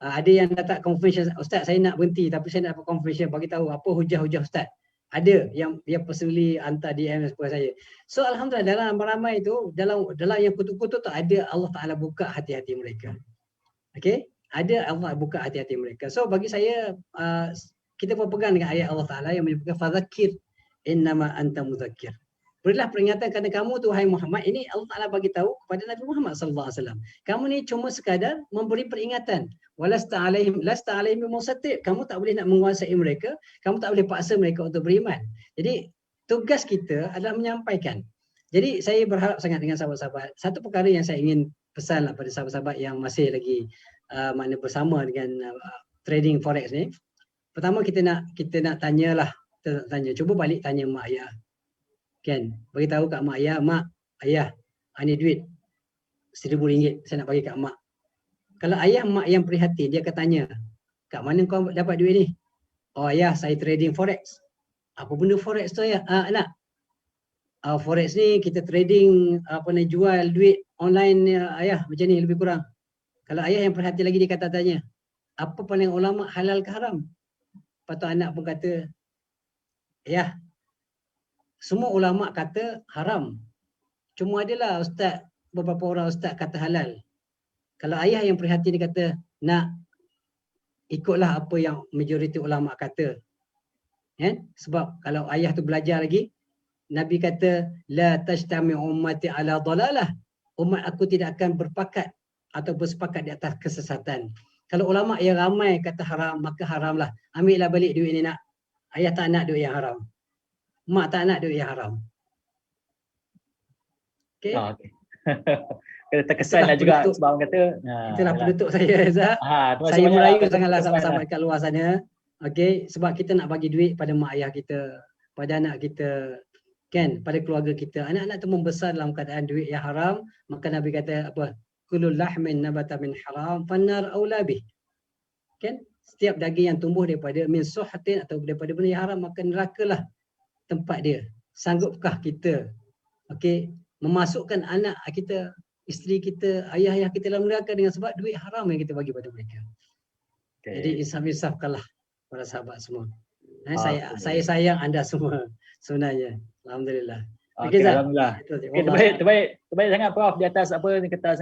[SPEAKER 2] ada yang datang confirmation, Ustaz saya nak berhenti tapi saya nak dapat confirmation, bagi tahu apa hujah-hujah Ustaz. Ada yang dia personally hantar DM kepada saya. So alhamdulillah dalam ramai itu, dalam yang kutu-kutu tu ada Allah Taala buka hati-hati mereka. Okey? ada Allah buka hati-hati mereka. So bagi saya kita berpegang dengan ayat Allah Ta'ala yang menyebutkan fadzakir innama anta mudzakir. Berilah peringatan kerana kamu tu, wahai Muhammad. Ini Allah Ta'ala bagi tahu kepada Nabi Muhammad SAW. Kamu ni cuma sekadar memberi peringatan. Lasta alaihim bimusatir. Kamu tak boleh nak menguasai mereka. Kamu tak boleh paksa mereka untuk beriman. Jadi tugas kita adalah menyampaikan. Jadi saya berharap sangat dengan sahabat-sahabat. Satu perkara yang saya ingin pesan pada sahabat-sahabat yang masih lagi makna bersama dengan trading forex ni. Pertama kita nak tanyalah. Kita nak tanya. Cuba balik tanya mak ayah. Kan, bagi tahu kat mak ayah, mak, ayah, ni duit RM1,000 saya nak bagi kat mak. Kalau ayah mak yang prihatin, dia akan tanya, kat mana kau dapat duit ni? Oh ayah, saya trading forex. Apa benda forex tu ayah? Anak. Forex ni kita trading jual duit online ayah, macam ni lebih kurang. Kalau ayah yang perhati lagi, dia kata tanya, apa paling ulama halal ke haram? Lepas tu anak pun kata, ayah, semua ulama kata haram. Cuma adalah ustaz, beberapa orang ustaz kata halal. Kalau ayah yang prihatin, dia kata, nak ikutlah apa yang majoriti ulama kata. Sebab kalau ayah tu belajar lagi, Nabi kata, la tajtami ummati ala dalalah. Umat aku tidak akan berpakat atau bersepakat di atas kesesatan. Kalau ulama yang ramai kata haram, maka haramlah. Ambillah balik duit ni nak. Ayah tak nak duit yang haram. Mak tak nak duit yang haram. Okay.
[SPEAKER 1] Okay. Kena terkesan lah juga sebab orang kata.
[SPEAKER 2] Itulah penutup saya, Zah. Saya merayu sangatlah sama-sama kat luar sana. Okay. Sebab kita nak bagi duit pada mak ayah kita, pada anak kita, kan, pada keluarga kita. Anak-anak tu membesar dalam keadaan duit yang haram. Maka Nabi kata apa? Kullu lahmin nabata min haram fannar aula bih. Kan? Setiap daging yang tumbuh daripada min suhatin atau daripada benda yang haram, maka nerakalah tempat dia. Sanggupkah kita memasukkan anak kita, isteri kita, ayah-ayah kita dalam neraka dengan sebab duit haram yang kita bagi pada mereka. Jadi insaf-insafkanlah para sahabat semua. Saya sayang anda semua sebenarnya. Alhamdulillah.
[SPEAKER 1] Alhamdulillah. Terbaik sangat Prof di atas apa ni kata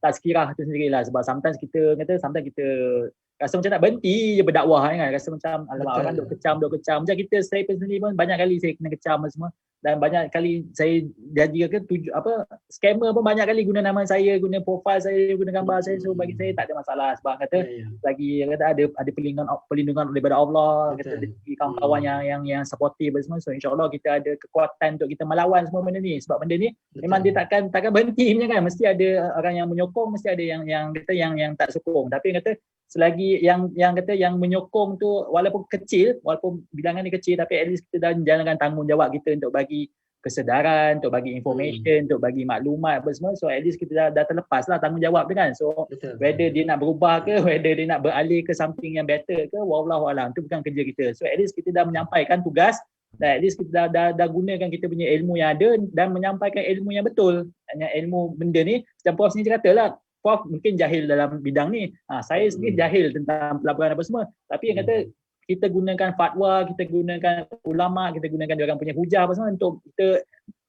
[SPEAKER 1] tazkirah tu sendirilah, sebab sometimes kita rasa macam nak berhenti je berdakwah kan, rasa macam alamak orang duk kecam macam kita. Saya personally pun banyak kali saya kena kecam semua, dan banyak kali saya jadi scammer pun banyak kali guna nama saya, guna profile saya, guna gambar saya. So bagi saya tak ada masalah, sebab kata lagi ada perlindungan daripada Allah, kata kawan-kawan yang supportive semua. So insya-Allah kita ada kekuatan untuk kita melawan semua benda ni, sebab benda ni memang dia takkan berhenti punya kan, mesti ada orang yang menyokong, mesti ada yang tak sokong. Tapi kata selagi yang menyokong tu walaupun kecil, walaupun bilangan ni kecil, tapi at least kita dah menjalankan tanggungjawab kita untuk bagi kesedaran, untuk bagi information, untuk bagi maklumat apa semua. So at least kita dah terlepas lah tanggungjawab tu kan. So whether dia nak berubah ke, whether dia nak beralih ke something yang better ke, wallahualam, tu bukan kerja kita. So at least kita dah menyampaikan tugas, dan at least kita dah gunakan kita punya ilmu yang ada dan menyampaikan ilmu yang betul. Hanya ilmu benda ni, macam Prof ni katalah, Prof mungkin jahil dalam bidang ni. Saya sendiri jahil tentang pelaburan apa semua. Tapi yang kata kita gunakan fatwa, kita gunakan ulama, kita gunakan diorang punya hujah apa semua untuk kita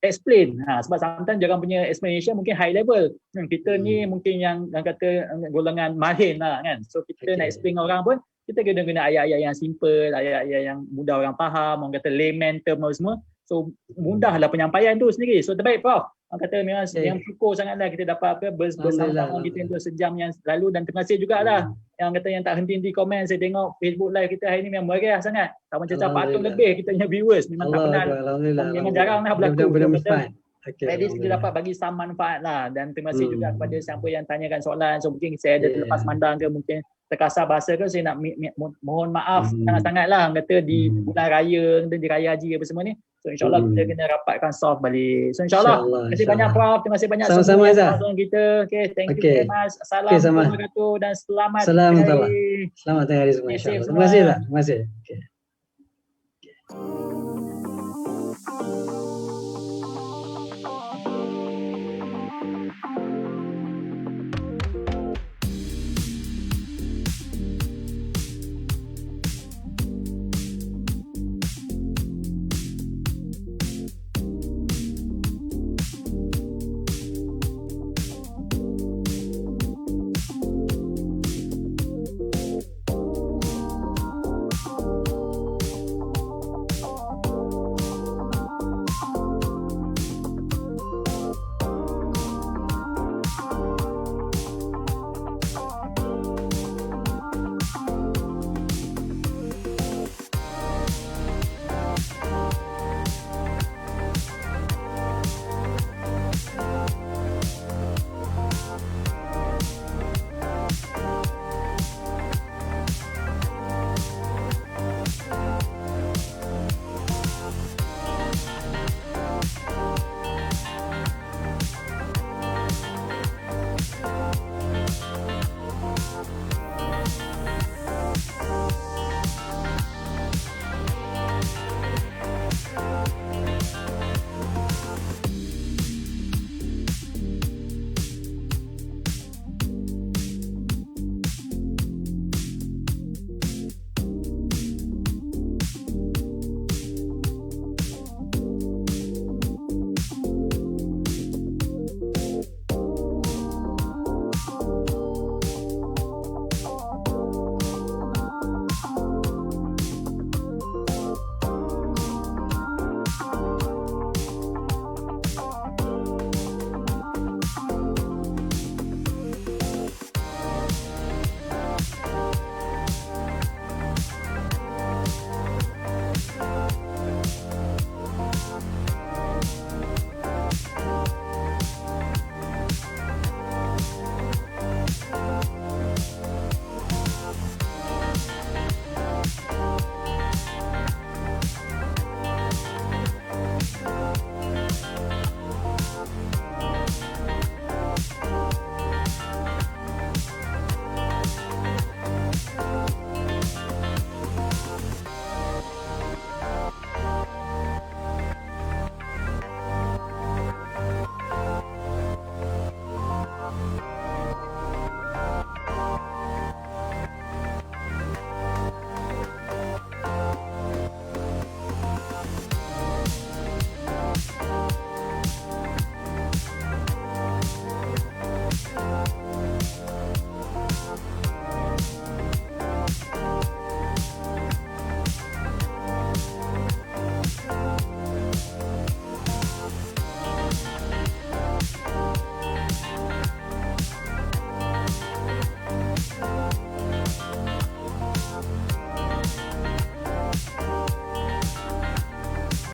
[SPEAKER 1] explain. Sebab sometimes diorang punya explanation mungkin high level. Kita ni mungkin yang kata golongan mahin lah kan. So kita nak explain orang pun, kita kena guna ayat-ayat yang simple, ayat-ayat yang mudah orang faham, orang kata layman term semua. So mudahlah penyampaian tu sendiri. So terbaik Prof. Orang kata memang yang syukur sangatlah kita dapat bersama kita untuk sejam yang lalu, dan terima kasih jugalah yang kata yang tak henti-henti komen. Saya tengok Facebook live kita hari ni memang meriah sangat. Tak macam 400 lebih kita punya viewers. Memang tak pernah, memang jarang lah berlaku. At least kita dapat bagi some manfaat lah, dan terima kasih juga kepada siapa yang tanyakan soalan. So mungkin saya ada terlepas mandang ke, mungkin terkasar bahasa ke, saya nak mohon maaf sangat-sangat lah kata di bulan raya dan di raya haji apa semua ni. So insyaAllah kita kena rapatkan soft balik. So insyaAllah terima kasih banyak Prof, terima kasih banyak
[SPEAKER 2] sama-sama
[SPEAKER 1] semua kita. Thank you very much. Assalamualaikum warahmatullahi wabarakatuh dan selamat hari.
[SPEAKER 2] Selamat hari semua insyaAllah. Terima kasih.